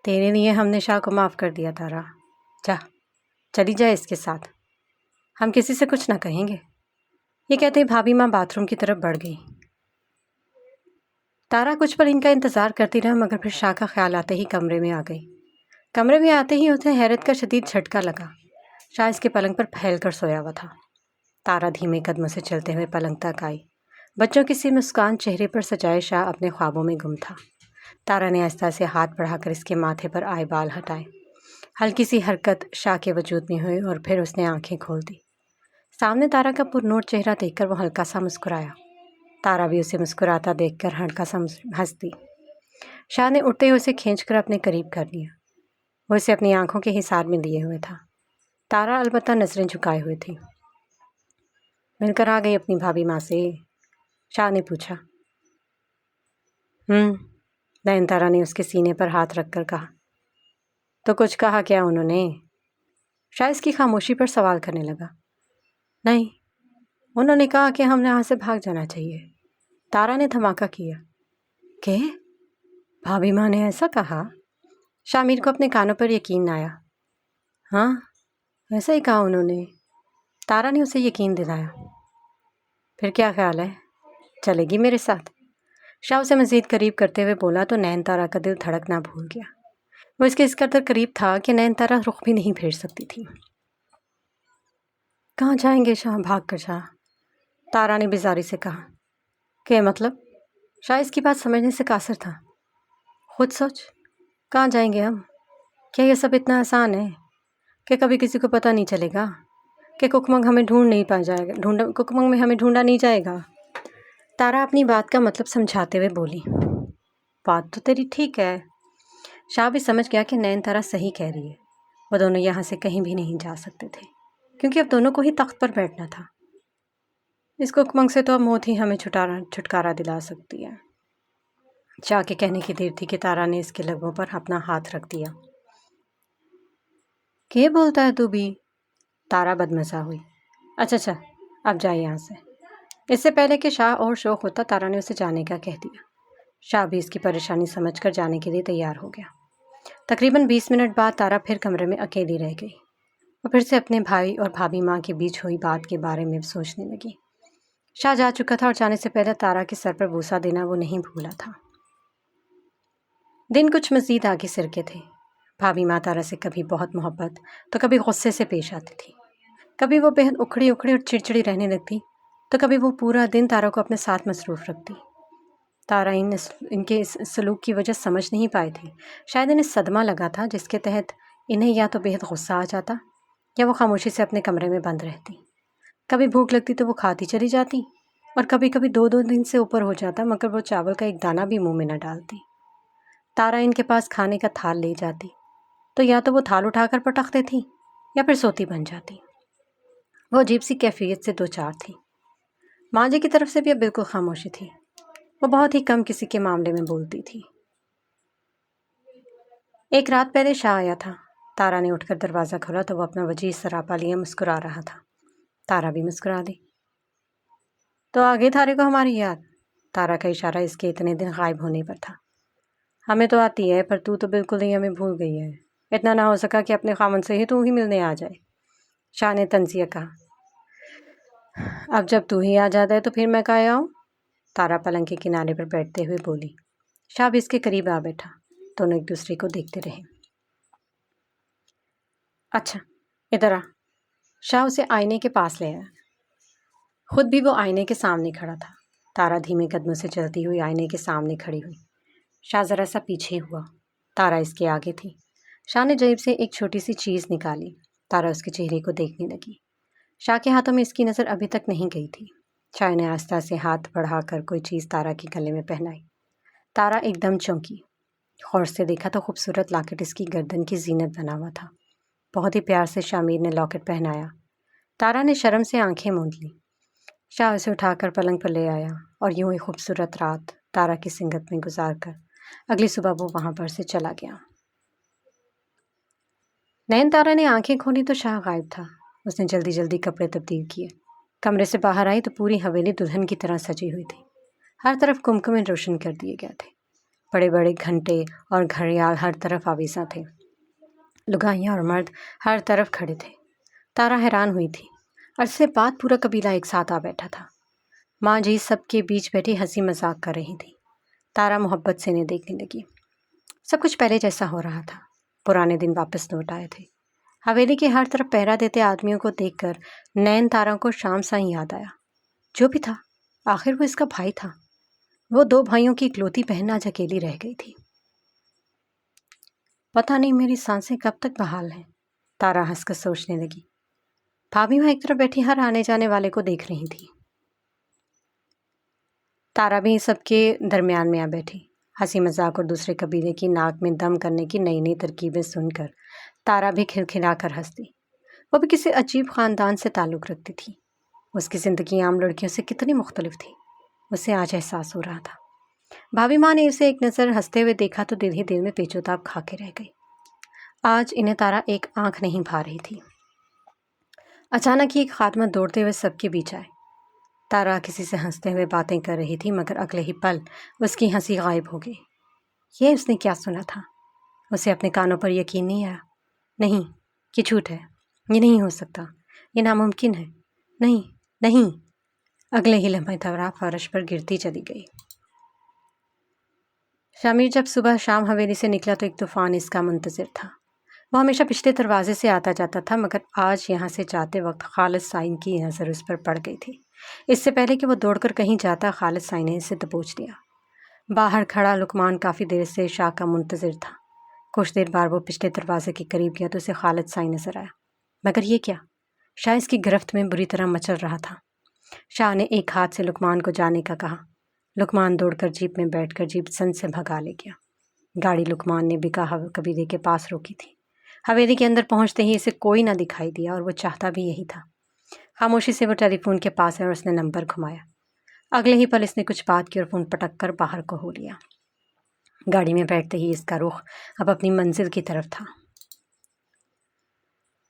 تیرے لیے ہم نے شاہ کو معاف کر دیا تارا، جا چلی جائے اس کے ساتھ، ہم کسی سے کچھ نہ کہیں گے۔ یہ کہتے ہی بھابھی ماں باتھ روم کی طرف بڑھ گئی۔ تارا کچھ پل ان کا انتظار کرتی رہا، مگر پھر شاہ کا خیال آتے ہی کمرے میں آ گئی۔ کمرے میں آتے ہی اسے حیرت کا شدید جھٹکا لگا۔ شاہ اس کے پلنگ پر پھیل کر سویا ہوا تھا۔ تارا دھیمے قدموں سے چلتے ہوئے پلنگ تک آئی۔ بچوں کی سی مسکان چہرے پر سجائے شاہ اپنے خوابوں میں گم تھا۔ تارا نے آہستہ سے ہاتھ بڑھا کر اس کے ماتھے پر آئے بال ہٹائے۔ ہلکی سی حرکت شاہ کے وجود میں ہوئی اور پھر اس نے آنکھیں کھول دی۔ سامنے تارا کا پرنور چہرہ دیکھ کر وہ ہلکا سا مسکرایا۔ تارا بھی اسے مسکراتا دیکھ کر ہلکا سا ہنس دی۔ شاہ نے اٹھتے ہوئے اسے کھینچ کر اپنے قریب کر لیا۔ وہ اسے اپنی آنکھوں کے حصار میں لیے ہوئے تھا۔ تارا البتہ نظریں جھکائے ہوئے تھی۔ مل کر آ گئی اپنی بھابھی ماں سے؟ شاہ نے پوچھا۔ نین تارا نے اس کے سینے پر ہاتھ رکھ کر کہا۔ تو کچھ کہا کیا انہوں نے؟ شاہ اس کی خاموشی پر سوال کرنے لگا۔ نہیں، انہوں نے کہا کہ ہم یہاں سے بھاگ جانا چاہیے۔ تارا نے دھماکہ کیا۔ کہ بھابھی ماں نے ایسا کہا؟ شامیر کو اپنے کانوں پر یقین نہ آیا۔ ہاں، ایسا ہی کہا انہوں نے۔ تارا نے اسے یقین دلایا۔ پھر کیا خیال ہے، چلے گی میرے ساتھ؟ شاہ اسے مزید قریب کرتے ہوئے بولا تو نین تارا کا دل دھڑکنا بھول گیا۔ وہ اس کے اس قدر قریب تھا کہ نین تارا رخ بھی نہیں پھیر سکتی تھی۔ کہاں جائیں گے شاہ بھاگ کر شاہ؟ تارا نے بیزاری سے کہا۔ کہ مطلب؟ شاہ اس کی بات سمجھنے سے قاصر تھا۔ خود سوچ، کہاں جائیں گے ہم؟ کیا یہ سب اتنا آسان ہے کہ کبھی کسی کو پتہ نہیں چلے گا کہ ککمنگ ہمیں ڈھونڈ نہیں پا جائے گا، ککمنگ میں ہمیں ڈھونڈا نہیں جائے گا؟ تارا اپنی بات کا مطلب سمجھاتے ہوئے بولی۔ بات تو تیری ٹھیک ہے۔ شاہ بھی سمجھ گیا کہ نین تارا صحیح کہہ رہی ہے۔ وہ دونوں یہاں سے کہیں بھی نہیں جا سکتے تھے، کیونکہ اب دونوں کو ہی تخت پر بیٹھنا تھا۔ اس ککمنگ سے تو اب موت ہی ہمیں چھٹکارا دلا سکتی ہے۔ شاہ کے کہنے کی دیر تھی کہ تارا نے اس کے لبوں پر اپنا ہاتھ رکھ دیا۔ کیا بولتا ہے تو بھی؟ تارا بدمزہ ہوئی۔ اچھا، اب جائے یہاں سے۔ اس سے پہلے کہ شاہ اور شوق ہوتا، تارا نے اسے جانے کا کہہ دیا۔ شاہ بھی اس کی پریشانی سمجھ کر جانے کے لیے تیار ہو گیا۔ تقریباً 20 منٹ بعد تارا پھر کمرے میں اکیلی رہ گئی۔ وہ پھر سے اپنے بھائی اور بھابھی ماں کے بیچ ہوئی بات کے بارے میں سوچنے لگی۔ شاہ جا چکا تھا اور جانے سے پہلے تارا کے سر پر بوسہ دینا وہ نہیں بھولا تھا۔ دن کچھ مزید آگے سرکے تھے۔ بھابھی ماں تارا سے کبھی بہت محبت تو کبھی غصے سے پیش آتی تھی۔ کبھی وہ بہت اکھڑی اور چڑچڑی رہنے لگتی تو کبھی وہ پورا دن تارا کو اپنے ساتھ مصروف رکھتی۔ تارا ان کے اس سلوک کی وجہ سمجھ نہیں پائے تھے۔ شاید انہیں صدمہ لگا تھا، جس کے تحت انہیں یا تو بہت غصہ آ جاتا یا وہ خاموشی سے اپنے کمرے میں بند رہتی۔ کبھی بھوک لگتی تو وہ کھاتی چلی جاتی، اور کبھی 2 دن سے اوپر ہو جاتا مگر وہ چاول کا ایک دانہ بھی منہ میں نہ ڈالتی۔ تارا ان کے پاس کھانے کا تھال لے جاتی تو یا تو وہ تھال اٹھا کر پٹکتے تھی یا پھر سوتی بن جاتی۔ وہ عجیب سی کیفیت سے 2-4 تھی۔ ماں جی کی طرف سے بھی اب بالکل خاموشی تھی۔ وہ بہت ہی کم کسی کے معاملے میں بولتی تھی۔ ایک رات پہلے شاہ آیا تھا۔ تارا نے اٹھ کر دروازہ کھولا تو وہ اپنا وجیز سراپا لیے مسکرا رہا تھا۔ تارا بھی مسکرا دی۔ تو آگے تارے کو ہماری یاد؟ تارا کا اشارہ اس کے اتنے دن غائب ہونے پر تھا۔ ہمیں تو آتی ہے، پر تو بالکل ہی ہمیں بھول گئی ہے۔ اتنا نہ ہو سکا کہ اپنے خامن سے ہی تو ہی ملنے آ جائے۔ شاہ نے طنزیہ کہا۔ اب جب تو ہی آ جاتا ہے تو پھر میں کہاں آؤں؟ تارا پلنگ کے کنارے پر بیٹھتے ہوئے بولی۔ شاہ بھی اس کے قریب آ بیٹھا۔ دونوں ایک دوسرے کو دیکھتے رہے۔ اچھا، ادھر آ۔ شاہ اسے آئینے کے پاس لے آیا۔ خود بھی وہ آئینے کے سامنے کھڑا تھا۔ تارا دھیمے قدموں سے چلتی ہوئی آئینے کے سامنے کھڑی ہوئی۔ شاہ ذرا سا پیچھے ہوا۔ تارا اس کے آگے تھی۔ شاہ نے جیب سے ایک چھوٹی سی چیز نکالی۔ تارا اس کے چہرے کو دیکھنے لگی۔ شاہ کے ہاتھوں میں اس کی نظر ابھی تک نہیں گئی تھی۔ شاہ نے آہستہ سے ہاتھ بڑھا کر کوئی چیز تارا کے گلے میں پہنائی۔ تارا ایک دم چونکی۔ غور سے دیکھا تو خوبصورت لاکٹ اس کی گردن کی زینت بنا ہوا تھا۔ بہت ہی پیار سے شامیر نے لاکٹ پہنایا۔ تارا نے شرم سے آنکھیں موند لی۔ شاہ اسے اٹھا کر پلنگ پر لے آیا اور یوں ہی خوبصورت رات تارا کی سنگت میں گزار کر اگلی صبح وہ وہاں پر سے چلا گیا۔ نین تارا نے آنکھیں کھولی تو شاہ غائب تھا۔ اس نے جلدی جلدی کپڑے تبدیل کیے۔ کمرے سے باہر آئی تو پوری حویلی دلہن کی طرح سجی ہوئی تھی۔ ہر طرف کمکمیں روشن کر دیے گئے تھے۔ بڑے بڑے گھنٹے اور گھڑیال ہر طرف آویزاں تھے۔ لگائیاں اور مرد ہر طرف کھڑے تھے۔ تارا حیران ہوئی تھی۔ عرصے بعد پورا قبیلہ ایک ساتھ آ بیٹھا تھا۔ ماں جی سب کے بیچ بیٹھی ہنسی مذاق کر رہی تھی۔ تارا محبت سے انہیں دیکھنے لگی۔ سب کچھ پہلے جیسا ہو رہا تھا۔ پرانے دن واپس لوٹ آئے تھے۔ حویلی کے ہر طرف پہرا دیتے آدمیوں کو دیکھ کر نین تارا کو شام سا ہی یاد آیا۔ جو بھی تھا، آخر وہ اس کا بھائی تھا۔ وہ دو بھائیوں کی اکلوتی بہن آج اکیلی رہ گئی تھی۔ پتہ نہیں میری سانسیں کب تک بحال ہیں، تارا ہنس کر سوچنے لگی۔ بھابھی وہاں ایک طرف بیٹھی ہر آنے جانے والے کو دیکھ رہی تھی۔ تارا بھی سب کے درمیان میں آ بیٹھی۔ ہنسی مذاق اور دوسرے قبیلے کی ناک میں دم کرنے کی نئی نئی ترکیبیں سن کر تارا بھی کھلکھلا کر ہنستی۔ وہ بھی کسی عجیب خاندان سے تعلق رکھتی تھی۔ اس کی زندگی عام لڑکیوں سے کتنی مختلف تھی، اسے آج احساس ہو رہا تھا۔ بھابھی ماں نے اسے ایک نظر ہنستے ہوئے دیکھا تو دل ہی دل میں پیچ و تاب کھا کے رہ گئی۔ آج انہیں تارا ایک آنکھ نہیں بھا رہی تھی۔ اچانک ہی ایک خادمہ دوڑتے ہوئے سب کے بیچ آئے۔ تارا کسی سے ہنستے ہوئے باتیں کر رہی تھی مگر اگلے ہی پل اس کی ہنسی غائب ہو گئی۔ یہ اس نے کیا سنا تھا؟ اسے اپنے کانوں پر یقین نہیں آیا۔ نہیں، یہ جھوٹ ہے، یہ نہیں ہو سکتا، یہ ناممکن ہے، نہیں نہیں۔ اگلے ہی لمحے تارا فرش پر گرتی چلی گئی۔ شامیر جب صبح شام حویلی سے نکلا تو ایک طوفان اس کا منتظر تھا۔ وہ ہمیشہ پچھلے دروازے سے آتا جاتا تھا مگر آج یہاں سے جاتے وقت خالد سائن کی نظر اس پر پڑ گئی تھی۔ اس سے پہلے کہ وہ دوڑ کر کہیں جاتا خالد سائن نے اسے دبوچ لیا۔ باہر کھڑا لقمان کافی دیر سے شاہ کا منتظر تھا۔ کچھ دیر بعد وہ پچھلے دروازے کے قریب گیا تو اسے خالد سائن نظر آیا، مگر یہ کیا؟ شاہ اس کی گرفت میں بری طرح مچل رہا تھا۔ شاہ نے ایک ہاتھ سے لقمان کو جانے کا کہا۔ لقمان دوڑ کر جیپ میں بیٹھ کر جیپ سن سے بھگا لے گیا۔ گاڑی لقمان نے بکا قبیلے کے پاس روکی تھی۔ حویلی کے اندر پہنچتے ہی اسے کوئی نہ دکھائی دیا اور وہ چاہتا بھی یہی تھا۔ خاموشی سے وہ ٹیلی فون کے پاس ہے اور اس نے نمبر گھمایا۔ اگلے ہی پل اس نے کچھ بات کی اور فون پٹک کر باہر کو ہو لیا۔ گاڑی میں بیٹھتے ہی اس کا رخ اب اپنی منزل کی طرف تھا۔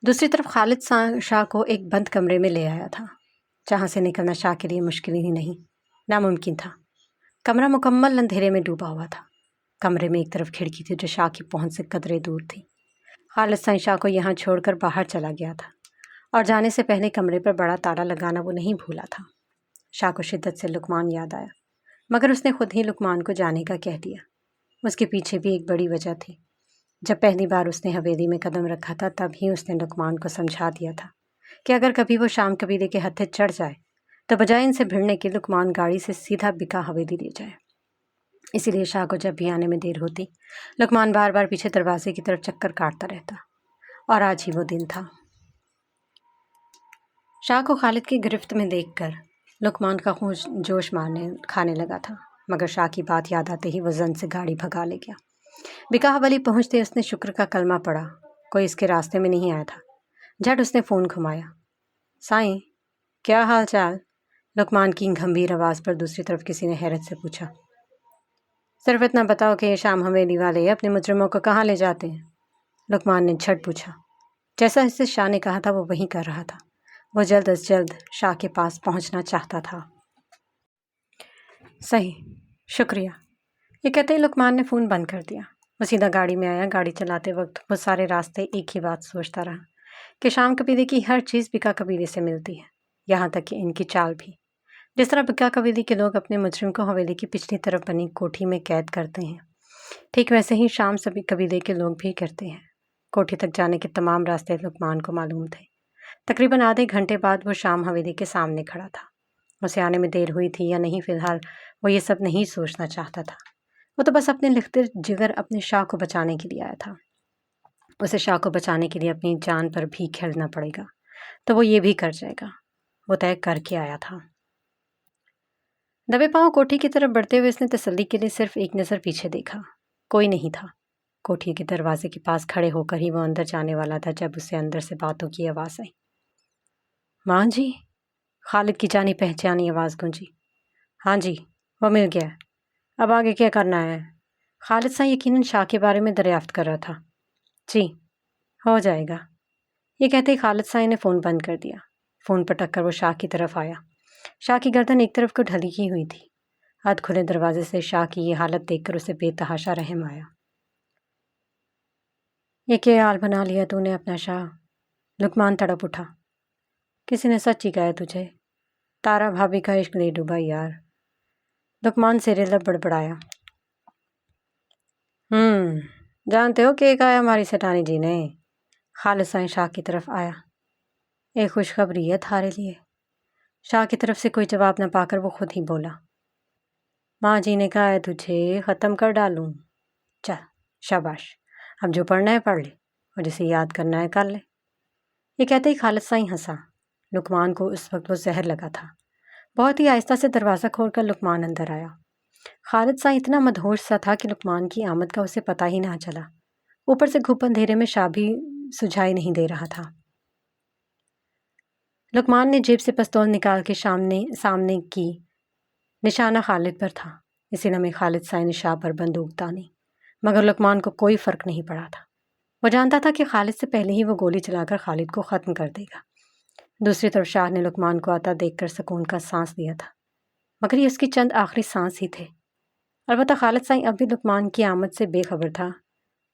دوسری طرف خالد شاہ کو ایک بند کمرے میں لے آیا تھا، جہاں سے نکلنا شاہ کے لیے مشکل ہی نہیں، ناممکن تھا۔ کمرہ مکمل اندھیرے میں ڈوبا ہوا تھا۔ کمرے میں ایک طرف کھڑکی تھی جو شاہ کی پہنچ سے قدرے دور تھی۔ خالد سائن شاہ کو یہاں چھوڑ کر باہر چلا گیا تھا اور جانے سے پہلے کمرے پر بڑا تالا لگانا وہ نہیں بھولا تھا۔ شاہ کو شدت سے لقمان یاد آیا مگر اس نے خود ہی لقمان کو جانے کا کہہ دیا۔ اس کے پیچھے بھی ایک بڑی وجہ تھی۔ جب پہلی بار اس نے حویلی میں قدم رکھا تھا تب ہی اس نے لقمان کو سمجھا دیا تھا کہ اگر کبھی وہ شام قبیلے کے ہتھے چڑھ جائے تو بجائے ان سے بھیڑنے کے لقمان گاڑی سے سیدھا بکا حویلی لے جائے۔ اسی لیے شاہ کو جب بھی آنے میں دیر ہوتی لقمان بار بار پیچھے دروازے کی طرف چکر کاٹتا رہتا، اور آج ہی وہ دن تھا۔ شاہ کو خالد کی گرفت میں دیکھ کر لقمان کا خون جوش کھانے لگا تھا مگر شاہ کی بات یاد آتے ہی وہ زن سے گاڑی بھگا لے گیا۔ بکا حویلی پہنچتے اس نے شکر کا کلمہ پڑھا، کوئی اس کے راستے میں نہیں آیا تھا۔ جھٹ اس نے فون گھمایا۔ سائیں، کیا حال چال؟ لقمان کی گمبھیر آواز پر دوسری طرف کسی نے حیرت سے پوچھا۔ صرف اتنا بتاؤ کہ یہ شام حویلی والے اپنے مجرموں کو کہاں لے جاتے ہیں؟ لقمان نے جھٹ پوچھا۔ جیسا اس سے شاہ نے کہا تھا وہ وہی کر رہا تھا۔ وہ جلد از جلد شاہ کے پاس پہنچنا چاہتا تھا۔ صحیح، شکریہ، یہ کہتے ہی لقمان نے فون بند کر دیا۔ وہ سیدھا گاڑی میں آیا۔ گاڑی چلاتے وقت وہ سارے راستے ایک ہی بات سوچتا رہا کہ شام قبیلے کی ہر چیز بکا قبیلے سے ملتی ہے، یہاں تک کہ ان کی چال بھی۔ جس طرح بکا قبیلے کے لوگ اپنے مجرم کو حویلی کی پچھلی طرف بنی کوٹھی میں قید کرتے ہیں، ٹھیک ویسے ہی شام سبھی قبیلے کے لوگ بھی کرتے ہیں۔ کوٹھی تک جانے کے تمام راستے لقمان کو معلوم تھے۔ تقریباً آدھے گھنٹے بعد وہ شام حویلی کے سامنے کھڑا تھا۔ اسے آنے میں دیر ہوئی تھی یا نہیں، فی الحال وہ یہ سب نہیں سوچنا چاہتا تھا۔ وہ تو بس اپنے لختے جگر اپنے شاہ کو بچانے کے لیے آیا تھا۔ اسے شاہ کو بچانے کے لیے اپنی جان پر بھی کھیلنا پڑے گا، تو وہ یہ بھی کر جائے گا۔ وہ طے کر کے آیا تھا۔ دبے پاؤں کوٹھی کی طرف بڑھتے ہوئے اس نے تسلی کے لیے صرف ایک نظر پیچھے دیکھا۔ کوئی نہیں تھا۔ کوٹھی کے دروازے کے پاس کھڑے ہو کر ہی وہ اندر جانے والا تھا جب اسے اندر سے باتوں کی آواز آئی۔ ماں جی؟ خالد کی جانی پہچانی آواز گونجی۔ ہاں جی، وہ مل گیا۔ اب آگے کیا کرنا ہے؟ خالد سائیں یقیناً شاہ کے بارے میں دریافت کر رہا تھا۔ جی، ہو جائے گا۔ یہ کہتے ہی خالد سائیں نے فون بند کر دیا۔ فون پٹک کر وہ شاہ کی طرف آیا۔ شاہ کی گردن ایک طرف کو ڈھلی کی ہوئی تھی۔ ہاتھ کھلے دروازے سے شاہ کی یہ حالت دیکھ کر اسے بے تحاشا رحم آیا۔ یہ کیا حال بنا لیا تو نے اپنا شاہ؟ لقمان تڑپ اٹھا۔ کسی نے سچ ہی کہا تجھے؟ تارا بھابھی کا عشق لے ڈوبا یار۔ لقمان سے لب بڑبڑایا۔ جانتے ہو کہ کہا ہماری سٹانی جی نے؟ خالد سائیں شاہ کی طرف آیا۔ ایک خوشخبری ہے تھارے لیے۔ شاہ کی طرف سے کوئی جواب نہ پا کر وہ خود ہی بولا۔ ماں جی نے کہا ہے تجھے ختم کر ڈالوں۔ چل شاباش، اب جو پڑھنا ہے پڑھ لے اور جسے یاد کرنا ہے کر لے۔ یہ کہتے ہی خالد سائیں ہنسا۔ لقمان کو اس وقت وہ زہر لگا تھا۔ بہت ہی آہستہ سے دروازہ کھول کر لقمان اندر آیا۔ خالد سائیں اتنا مدہوش سا تھا کہ لقمان کی آمد کا اسے پتہ ہی نہ چلا۔ اوپر سے گھپ اندھیرے میں شاہ بھی سجھائی نہیں دے رہا تھا۔ لقمان نے جیب سے پستول نکال کے سامنے کی۔ نشانہ خالد پر تھا۔ اسی لمحے خالد سائیں نے شاہ پر بندوق تانی، مگر لقمان کو کوئی فرق نہیں پڑا تھا۔ وہ جانتا تھا کہ خالد سے پہلے ہی وہ گولی چلا کر خالد کو ختم کر دے گا۔ دوسری طرف شاہ نے لقمان کو آتا دیکھ کر سکون کا سانس لیا تھا، مگر یہ اس کی چند آخری سانس ہی تھے۔ البتہ خالد سائیں اب بھی لقمان کی آمد سے بے خبر تھا،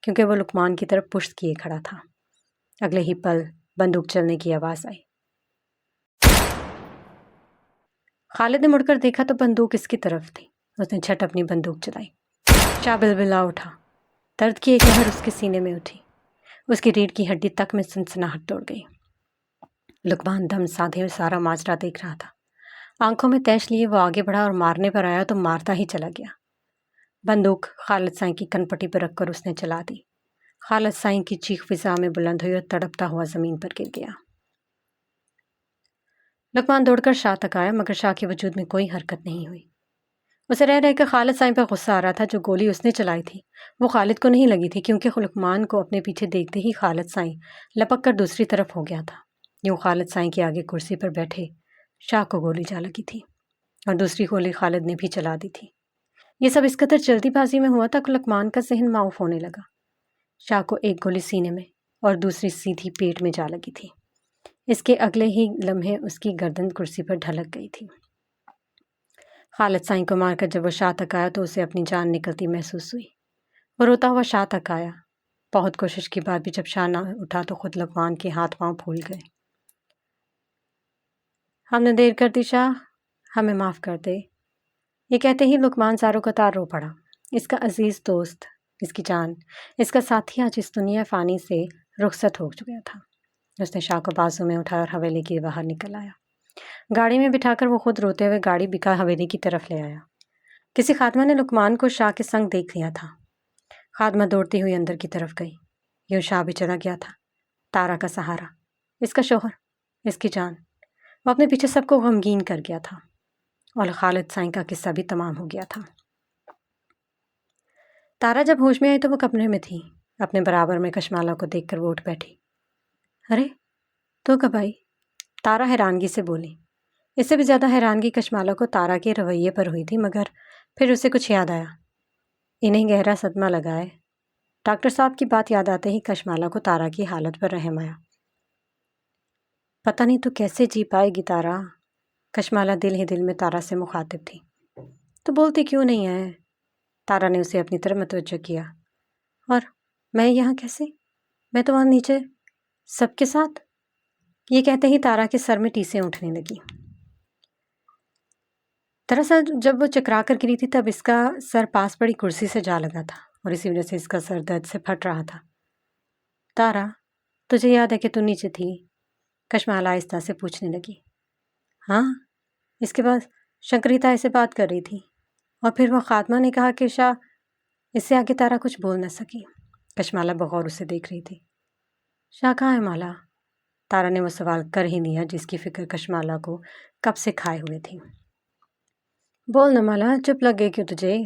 کیونکہ وہ لقمان کی طرف پشت کیے کھڑا تھا۔ اگلے ہی پل بندوق چلنے کی آواز آئی۔ خالد نے مڑ کر دیکھا تو بندوق اس کی طرف تھی۔ اس نے جھٹ اپنی بندوق چلائی۔ شاہ بلبلا اٹھا۔ درد کی ایک لہر اس کے سینے میں اٹھی۔ اس کی ریڑھ کی ہڈی تک میں سنسناہٹ دوڑ گئی۔ لقمان دم سادھے سارا ماجرا دیکھ رہا تھا۔ آنکھوں میں تیش لیے وہ آگے بڑھا اور مارنے پر آیا تو مارتا ہی چلا گیا۔ بندوق خالد سائیں کی کن پٹی پر رکھ کر اس نے چلا دی۔ خالد سائیں کی چیخ فضا میں بلند ہوئی اور تڑپتا ہوا زمین پر گر گیا۔ لقمان دوڑ کر شاہ تک آیا، مگر شاہ کے وجود میں کوئی حرکت نہیں ہوئی۔ اسے رہ کر خالد سائیں پر غصہ آ رہا تھا۔ جو گولی اس نے چلائی تھی وہ خالد کو نہیں لگی تھی، کیونکہ لقمان کو اپنے پیچھے دیکھتے ہی خالد سائیں لپک کر دوسری طرف ہو گیا تھا۔ یوں خالد سائیں کے آگے کرسی پر بیٹھے شاہ کو گولی جا لگی تھی اور دوسری گولی خالد نے بھی چلا دی تھی۔ یہ سب اس قدر جلدی بازی میں ہوا تھا کہ لقمان کا ذہن معاف ہونے لگا۔ شاہ کو ایک گولی سینے میں اور دوسری سیدھی پیٹ میں جا لگی تھی۔ اس کے اگلے ہی لمحے اس کی گردن کرسی پر ڈھلک گئی تھی۔ خالد سائیں کو مار کر جب وہ شاہ تک آیا تو اسے اپنی جان نکلتی محسوس ہوئی۔ وہ روتا ہوا شاہ تک آیا۔ بہت کوشش کے بعد بھی جب شاہ نہ اٹھا تو خود لقمان کے ہاتھ پاؤں پھول گئے۔ ہم نے دیر کر دی شاہ، ہمیں معاف کر دے۔ یہ کہتے ہی لقمان زاروں قطار رو پڑا۔ اس کا عزیز دوست، اس کی جان، اس کا ساتھی آج اس دنیا فانی سے رخصت ہو چکا تھا۔ اس نے شاہ کو بازو میں اٹھایا اور حویلی کے باہر نکل آیا۔ گاڑی میں بٹھا کر وہ خود روتے ہوئے گاڑی بکا حویلی کی طرف لے آیا۔ کسی خادمہ نے لقمان کو شاہ کے سنگ دیکھ لیا تھا۔ خادمہ دوڑتی ہوئی اندر کی طرف گئی۔ یوں شاہ بھی چلا گیا تھا۔ تارا کا سہارا، اس کا شوہر، اس کی جان، وہ اپنے پیچھے سب کو غمگین کر گیا تھا، اور خالد سائیں کا قصہ بھی تمام ہو گیا تھا۔ تارا جب ہوش میں آئی تو وہ کمرے میں تھی۔ اپنے برابر میں کشمالہ کو دیکھ کر وہ اٹھ بیٹھی۔ ارے تو کب آئی؟ تارا حیرانگی سے بولی۔ اس سے بھی زیادہ حیرانگی کشمالہ کو تارا کے رویے پر ہوئی تھی، مگر پھر اسے کچھ یاد آیا۔ انہیں گہرا صدمہ لگا ہے۔ ڈاکٹر صاحب کی بات یاد آتے ہی کشمالہ کو تارا کی حالت پر رحم آیا۔ پتہ نہیں تو کیسے جی پائے گی تارا۔ کشمالہ دل ہی دل میں تارا سے مخاطب تھی۔ تو بولتی کیوں نہیں ہے؟ تارا نے اسے اپنی طرف متوجہ کیا۔ اور میں یہاں کیسے؟ میں تو وہاں نیچے سب کے ساتھ۔ یہ کہتے ہی تارا کے سر میں ٹیسیں اٹھنے لگی۔ دراصل جب وہ چکرا کر گری تھی تب اس کا سر پاس پڑی کرسی سے جا لگا تھا، اور اسی وجہ سے اس کا سر درد سے پھٹ رہا تھا۔ تارا، تجھے یاد ہے کہ تو نیچے تھی؟ کشمالا آہستہ سے پوچھنے لگی۔ ہاں، اس کے بعد شنکریتا سے بات کر رہی تھی اور پھر وہ خاتمہ نے کہا کہ شاہ، اس سے آگے تارا کچھ بول نہ سکی۔ کشمالا بغور اسے دیکھ رہی تھی۔ شاہ کہاں ہے مالا؟ تارا نے وہ سوال کر ہی لیا جس کی فکر کشمالا کو کب سے کھائے ہوئے تھی۔ بول نہ مالا، چپ لگ گئی کیوں تجھے؟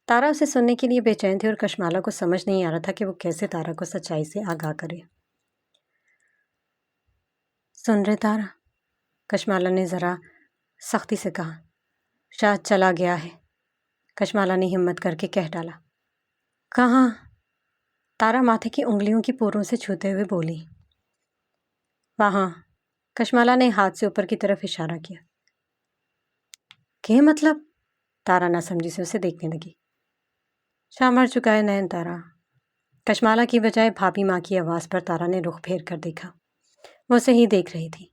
تارا اسے سننے کے لیے بے چین تھی اور کشمالا کو سمجھ نہیں آ رہا تھا کہ وہ کیسے تارا کو سچائی سے آگاہ کرے۔ سن رہے تارا؟ کشمالا نے ذرا سختی سے کہا۔ شاہ چلا گیا ہے، کشمالا نے ہمت کر کے کہہ ڈالا۔ کہاں؟ تارا ماتھے کی انگلیوں کی پوروں سے چھوتے ہوئے بولی۔ وہاں، کشمالا نے ہاتھ سے اوپر کی طرف اشارہ کیا۔ کیا مطلب؟ تارا نہ سمجھی سے اسے دیکھنے لگی۔ شاہ مر چکا ہے نین تارا۔ کشمالا کی بجائے بھابھی ماں کی آواز پر تارا نے رخ پھیر کر دیکھا۔ وہ اسے ہی دیکھ رہی تھی۔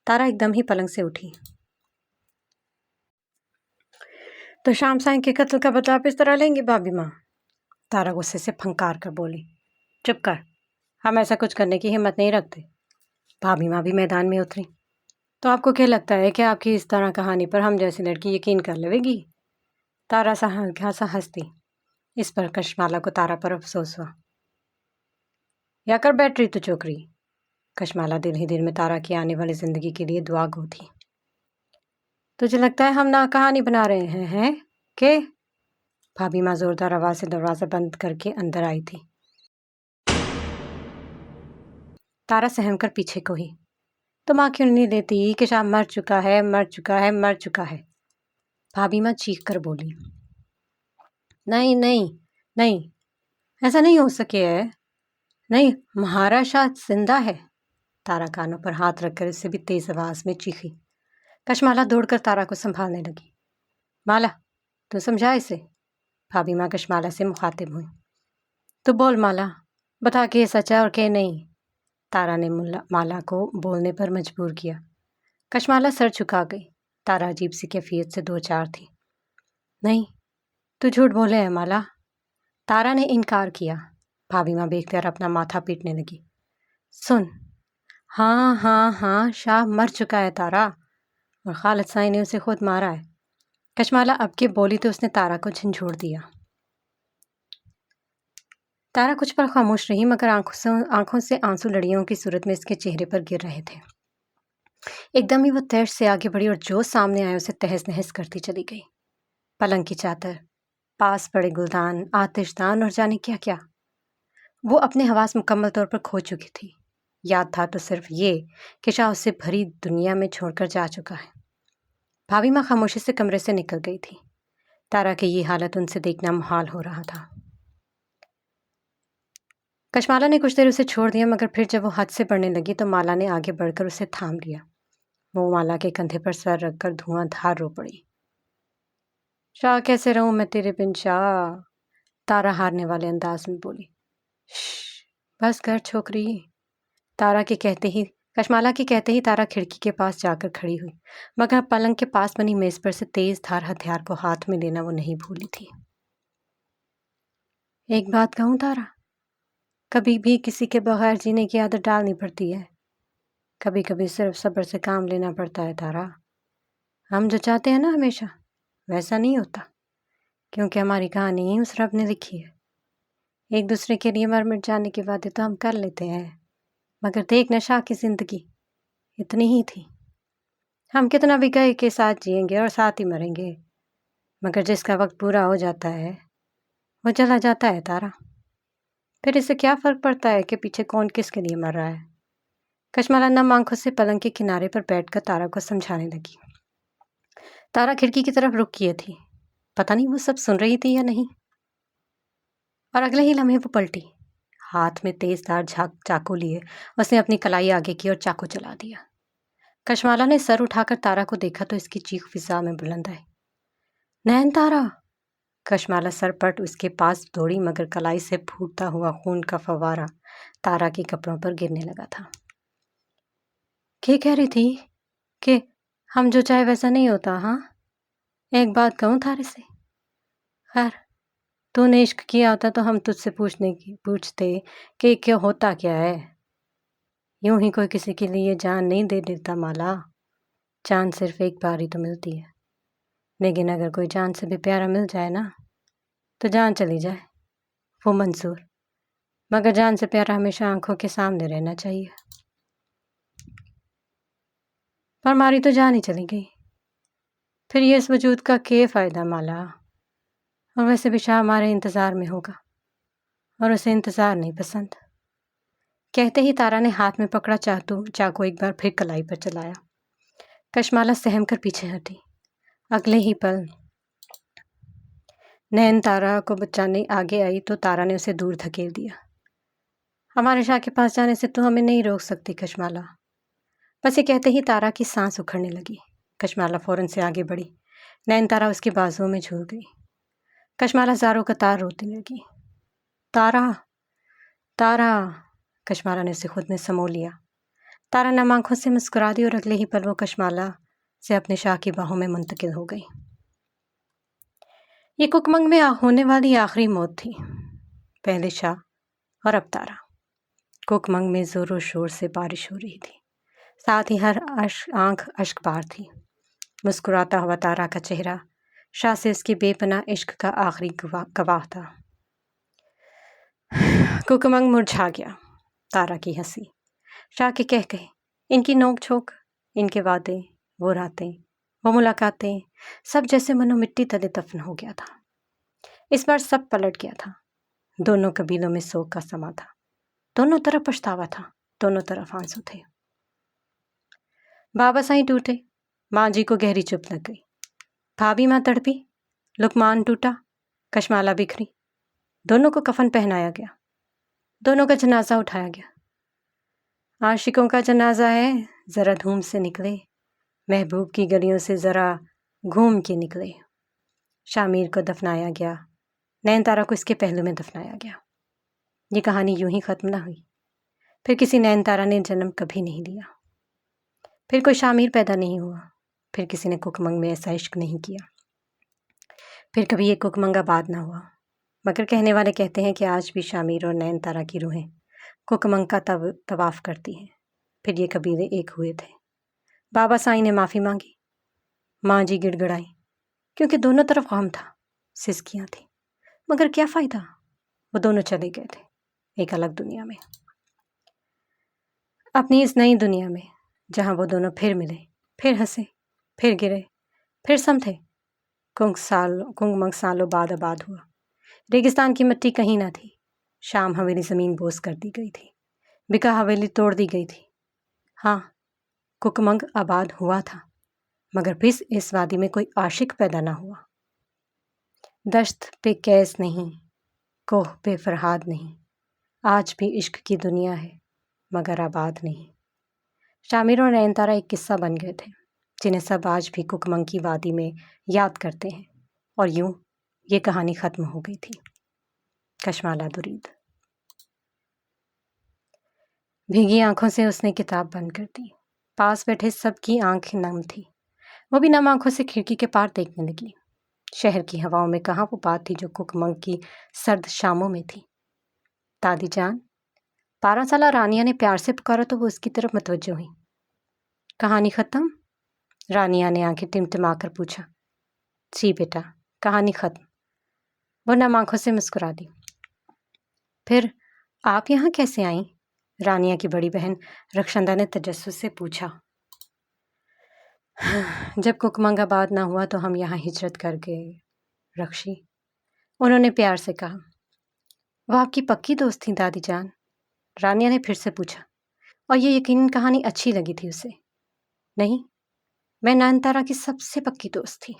تارا ایک دم ہی پلنگ سے اٹھی۔ تو شام سائیں کے قتل کا بدلہ آپ اس طرح لیں گے بھابھی ماں؟ تارا غصے سے پھنکار کر بولی۔ چپ کر، ہم ایسا کچھ کرنے کی ہمت نہیں رکھتے۔ بھابھی ماں بھی میدان میں اتری۔ تو آپ کو کیا لگتا ہے کہ آپ کی اس طرح کہانی پر ہم جیسی لڑکی یقین کر لے گی؟ تارا سا ہنستی۔ اس پر کشمالا کو تارا پر افسوس ہوا۔ یا کر بیٹھ رہی تو چوکری؟ کشمالا دل ہی دل میں تارا کی آنے والی زندگی کے لیے دعا گو تھی۔ تجھے لگتا ہے ہم نہ کہانی بنا رہے ہیں کہ؟ بھابھی ماں زوردار آواز سے دروازہ بند کر کے اندر آئی تھی۔ تارا سہم کر پیچھے کو ہی۔ تو ماں کیوں نہیں دیتی کہ شاہ مر چکا ہے، مر چکا ہے، مر چکا ہے؟ بھابھی ماں چیخ کر بولی۔ نہیں نہیں نہیں، ایسا نہیں ہو سکے ہے، نہیں، مہارا شاہ زندہ ہے۔ تارا کانوں پر ہاتھ رکھ کر اس سے بھی تیز آواز میں چیخی۔ کشمالا دوڑ کر تارا کو سنبھالنے لگی۔ مالا، تو سمجھا اسے؟ بھابھی ماں کشمالا سے مخاطب ہوئی۔ تو بول مالا، بتا کہ یہ سچ ہے اور کہ نہیں۔ تارا نے مالا کو بولنے پر مجبور کیا۔ کشمالا سر جھکا گئی۔ تارا عجیب سی کیفیت سے دو چار تھی۔ نہیں، تو جھوٹ بولے ہے مالا۔ تارا نے انکار کیا۔ بھابھی ماں بے اختیار اپنا ماتھا پیٹنے لگی۔ سن، ہاں ہاں ہاں، شاہ مر چکا ہے تارا، اور خالد سائی نے اسے خود مارا ہے۔ کشمالا اب کے بولی تو اس نے تارا کو جھنجھوڑ دیا۔ تارا کچھ پل خاموش رہی مگر آنکھوں سے آنسو لڑیوں کی صورت میں اس کے چہرے پر گر رہے تھے۔ ایک دم ہی وہ تیش سے آگے بڑھی اور جو سامنے آئے اسے تہس نہس کرتی چلی گئی۔ پلنگ کی چادر، پاس پڑے گلدان، آتش دان اور جانے کیا کیا۔ وہ اپنے حواس مکمل طور پر کھو چکی تھی۔ یاد تھا تو صرف یہ کہ شاہ اسے بھری دنیا میں چھوڑ کر جا چکا ہے۔ بھابھی ماں خاموشی سے کمرے سے نکل گئی تھی۔ تارا کی یہ حالت ان سے دیکھنا محال ہو رہا تھا۔ کشمالا نے کچھ دیر اسے چھوڑ دیا مگر پھر جب وہ حد سے بڑھنے لگی تو مالا نے آگے بڑھ کر اسے تھام لیا۔ وہ مالا کے کندھے پر سر رکھ کر دھواں دھار رو پڑی۔ شاہ کیسے رہوں میں تیرے بن شاہ؟ تارا ہارنے والے انداز میں بولی۔ شش، بس کر چھوکری۔ کشمالا کے کہتے ہی تارا کھڑکی کے پاس جا کر کھڑی ہوئی مگر پلنگ کے پاس بنی میز پر سے تیز دھار ہتھیار کو ہاتھ میں لینا وہ نہیں بھولی تھی۔ ایک بات کہوں تارا، کبھی بھی کسی کے بغیر جینے کی عادت ڈالنی پڑتی ہے۔ کبھی کبھی صرف صبر سے کام لینا پڑتا ہے تارا۔ ہم جو چاہتے ہیں نا ہمیشہ ویسا نہیں ہوتا، کیونکہ ہماری کہانی اس رب نے لکھی ہے۔ ایک دوسرے کے لیے مر مٹ جانے کے وعدے تو ہم کر لیتے ہیں مگر دیکھنا شاہ کی زندگی اتنی ہی تھی۔ ہم کتنا بھی گئے کے ساتھ جئیں گے اور ساتھ ہی مریں گے مگر جس کا وقت پورا ہو جاتا ہے وہ چلا جاتا ہے تارا۔ پھر اس سے کیا فرق پڑتا ہے کہ پیچھے کون کس کے لیے مر رہا ہے؟ کشمالا نم آنکھوں سے پلنگ کے کنارے پر بیٹھ کر تارا کو سمجھانے لگی۔ تارا کھڑکی کی طرف رخ کیے تھی۔ پتہ نہیں وہ سب سن رہی تھی یا نہیں، اور اگلے ہی لمحے وہ پلٹی۔ ہاتھ میں تیز دھار چاقو لیے اس نے اپنی کلائی آگے کی اور چاقو چلا دیا۔ کشمالا نے سر اٹھا کر تارا کو دیکھا تو اس کی چیخ فضا میں بلند آئی۔ نین تارا! کشمالا سر پٹ اس کے پاس دوڑی مگر کلائی سے پھوٹتا ہوا خون کا فوارہ تارا کے کپڑوں پر گرنے لگا تھا۔ کیا کہہ رہی تھی کہ ہم جو چاہے ویسا نہیں ہوتا؟ ہاں، ایک بات کہوں تارے سے، خیر تو نے عشق کیا ہوتا تو ہم تجھ سے پوچھتے کہ کیا ہوتا کیا ہے۔ یوں ہی کوئی کسی کے لیے جان نہیں دے دیتا مالا، جان صرف ایک بار ہی تو ملتی ہے، لیکن اگر کوئی جان سے بھی پیارا مل جائے نا تو جان چلی جائے وہ منظور، مگر جان سے پیارا ہمیشہ آنکھوں کے سامنے رہنا چاہیے۔ پر ہماری تو جان ہی چلی گئی، پھر یہ اس وجود کا کیا فائدہ مالا؟ اور ویسے بھی شاہ ہمارے انتظار میں ہوگا اور اسے انتظار نہیں پسند۔ کہتے ہی تارا نے ہاتھ میں پکڑا چاقو ایک بار پھر کلائی پر چلایا۔ کشمالا سہم کر پیچھے ہٹی۔ اگلے ہی پل نین تارا کو بچانے آگے آئی تو تارا نے اسے دور دھکیل دیا۔ ہمارے شاہ کے پاس جانے سے تو ہمیں نہیں روک سکتی کشمالا۔ بس یہ کہتے ہی تارا کی سانس اکھڑنے لگی۔ کشمالا فوراً سے آگے بڑھی۔ نین تارا اس کے بازوؤں میں جھول گئی۔ کشمالا زاروں قطار روتی لگی۔ تارا تارا، کشمالا نے اسے خود میں سمو لیا۔ تارا نم آنکھوں سے مسکرا دی اور اگلے ہی پل وہ کشمالا سے اپنے شاہ کی باہوں میں منتقل ہو گئی۔ یہ ککمنگ میں ہونے والی آخری موت تھی، پہلے شاہ اور اب تارا۔ ککمنگ میں زور و شور سے بارش ہو رہی تھی، ساتھ ہی ہر آنکھ اشک بار تھی۔ مسکراتا ہوا تارا کا چہرہ شاہ سے اس کے بے پناہ عشق کا آخری گواہ تھا۔ ککمنگ مرجھا گیا۔ تارا کی ہنسی، شاہ کے کہے، ان کی نوک جھونک، ان کے وعدے، وہ راتیں، وہ ملاقاتیں، سب جیسے منو مٹی تلے دفن ہو گیا تھا۔ اس بار سب پلٹ گیا تھا۔ دونوں قبیلوں میں سوگ کا سما تھا، دونوں طرف پچھتاوا تھا، دونوں طرف آنسو تھے۔ بابا سائیں ٹوٹے، ماں جی کو گہری چپ لگ گئی، بھابھی ماں تڑپی، لقمان ٹوٹا، کشمالا بکھری۔ دونوں کو کفن پہنایا گیا، دونوں کا جنازہ اٹھایا گیا۔ عاشقوں کا جنازہ ہے، ذرا دھوم سے نکلے، محبوب کی گلیوں سے ذرا گھوم کے نکلے۔ شامیر کو دفنایا گیا، نین تارا کو اس کے پہلو میں دفنایا گیا۔ یہ کہانی یوں ہی ختم نہ ہوئی۔ پھر کسی نین تارا نے جنم کبھی نہیں لیا، پھر کوئی شامیر پیدا نہیں ہوا، پھر کسی نے ککمنگ میں ایسا عشق نہیں کیا، پھر کبھی یہ ککمنگ آباد نہ ہوا۔ مگر کہنے والے کہتے ہیں کہ آج بھی شامیر اور نین تارا کی روحیں ککمنگ کا طواف کرتی ہیں۔ پھر یہ قبیلے ایک ہوئے تھے۔ بابا سائیں نے معافی مانگی، ماں جی گڑ گڑائی، کیونکہ دونوں طرف غم تھا، سسکیاں تھیں، مگر کیا فائدہ، وہ دونوں چلے گئے تھے ایک الگ دنیا میں، اپنی اس نئی دنیا میں جہاں وہ دونوں پھر ملے، پھر ہنسے، پھر گرے، پھر سمتھے۔ ککمنگ سالوں بعد آباد ہوا۔ ریگستان کی مٹی کہیں نہ تھی، شام حویلی زمین بوس کر دی گئی تھی، بکا حویلی توڑ دی گئی تھی۔ ہاں، ککمنگ آباد ہوا تھا، مگر پھر اس وادی میں کوئی عاشق پیدا نہ ہوا۔ دشت پہ کیس نہیں، کوہ پہ فرہاد نہیں، آج بھی عشق کی دنیا ہے مگر آباد نہیں۔ شامیر اور نین تارا ایک قصہ بن گئے تھے جنہیں سب آج بھی ککمنگ کی وادی میں یاد کرتے ہیں، اور یوں یہ کہانی ختم ہو گئی تھی۔ کشمالا درید۔ بھیگی آنکھوں سے اس نے کتاب بند کر دی۔ پاس بیٹھے سب کی آنکھ نم تھی، وہ بھی نم آنکھوں سے کھڑکی کے پار دیکھنے لگی۔ شہر کی ہواؤں میں کہاں وہ بات تھی جو ککمنگ کی سرد شاموں میں تھی۔ دادی جان، 12 سالہ رانیہ نے پیار سے پکارا تو وہ اس کی طرف متوجہ ہوئی۔ کہانی ختم؟ رانیہ نے آنکھیں ٹمٹما کر پوچھا۔ جی بیٹا، کہانی ختم، وہ نم آنکھوں سے مسکرا دی۔ پھر آپ یہاں کیسے آئیں؟ رانیہ کی بڑی بہن رخشندہ نے تجسس سے پوچھا۔ جب ککمنگ آباد نہ ہوا تو ہم یہاں ہجرت کر گئے رخشی، انہوں نے پیار سے کہا۔ وہ آپ کی پکی دوست تھیں دادی جان؟ رانیہ نے پھر سے پوچھا، اور یہ یقیناً کہانی اچھی لگی تھی اسے۔ نہیں، میں نین تارا کی سب سے پکی دوست تھی،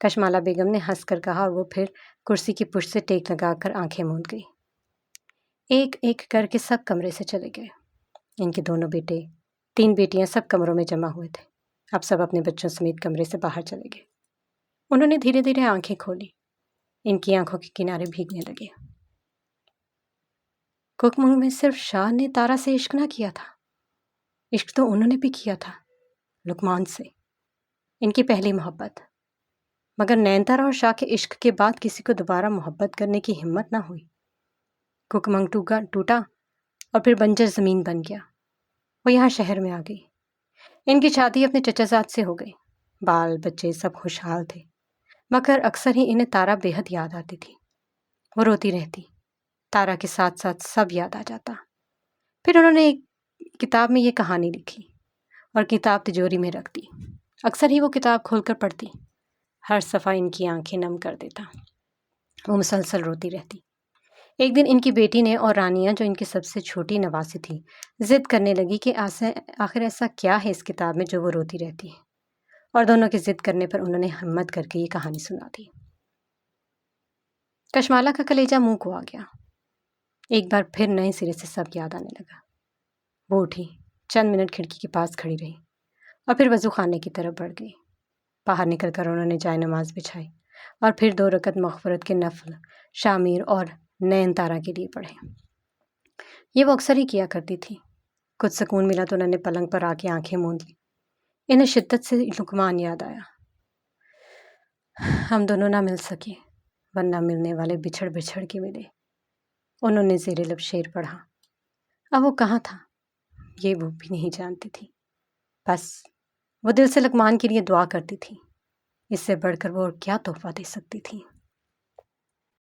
کشمالا بیگم نے ہنس کر کہا، اور وہ پھر کرسی کی پشت سے ٹیک لگا کر آنکھیں موند گئی۔ ایک ایک کر کے سب کمرے سے چلے گئے۔ ان کے دونوں بیٹے، 3 بیٹیاں سب کمروں میں جمع ہوئے تھے۔ اب سب اپنے بچوں سمیت کمرے سے باہر چلے گئے۔ انہوں نے دھیرے دھیرے آنکھیں کھولی، ان کی آنکھوں کے کنارے بھیگنے لگے۔ ککمنگ میں صرف شاہ نے تارا سے عشق نہ کیا تھا، عشق تو انہوں نے بھی کیا تھا لقمان سے، ان کی پہلی محبت۔ مگر نینتارا اور شاہ کے عشق کے بعد کسی کو دوبارہ محبت کرنے کی ہمت نہ ہوئی۔ ککمنگ ٹوٹا اور پھر بنجر زمین بن گیا۔ وہ یہاں شہر میں آ گئی۔ ان کی شادی اپنے چچا زاد سے ہو گئی۔ بال بچے سب خوشحال تھے، مگر اکثر ہی انہیں تارا بے حد یاد آتی تھی۔ وہ روتی رہتی، تارا کے ساتھ ساتھ سب یاد آ جاتا۔ پھر انہوں نے ایک کتاب میں یہ کہانی لکھی اور کتاب تجوری میں رکھ دی۔ اکثر ہی وہ کتاب کھول کر پڑھتی، ہر صفحہ ان کی آنکھیں نم کر دیتا۔ وہ مسلسل روتی رہتی۔ ایک دن ان کی بیٹی نے اور رانیہ جو ان کی سب سے چھوٹی نواسی تھی ضد کرنے لگی کہ آخر ایسا کیا ہے اس کتاب میں جو وہ روتی رہتی ہے، اور دونوں کی ضد کرنے پر انہوں نے ہمت کر کے یہ کہانی سنا دی۔ کشمالا کا کلیجہ منہ کو آ گیا۔ ایک بار پھر نئے سرے سے سب یاد آنے لگا۔ وہ اٹھی، چند منٹ کھڑکی کے پاس کھڑی رہی اور پھر وضو خانے کی طرف بڑھ گئی۔ باہر نکل کر انہوں نے جائے نماز بچھائی اور پھر 2 رکعت مغفرت کے نفل شامیر اور نین تارا کے لیے پڑھے۔ یہ وہ اکثر ہی کیا کرتی تھی۔ کچھ سکون ملا تو انہوں نے پلنگ پر آ کے آنکھیں موند لی۔ انہیں شدت سے لقمان یاد آیا۔ ہم دونوں نہ مل سکے، ورنہ ملنے والے بچھڑ بچھڑ کے ملے۔ انہوں نے زیر لب شعر پڑھا۔ اب وہ کہاں تھا یہ وہ بھی نہیں جانتی تھی، بس وہ دل سے لقمان کے لیے دعا کرتی تھی۔ اس سے بڑھ کر وہ اور کیا تحفہ دے سکتی تھی۔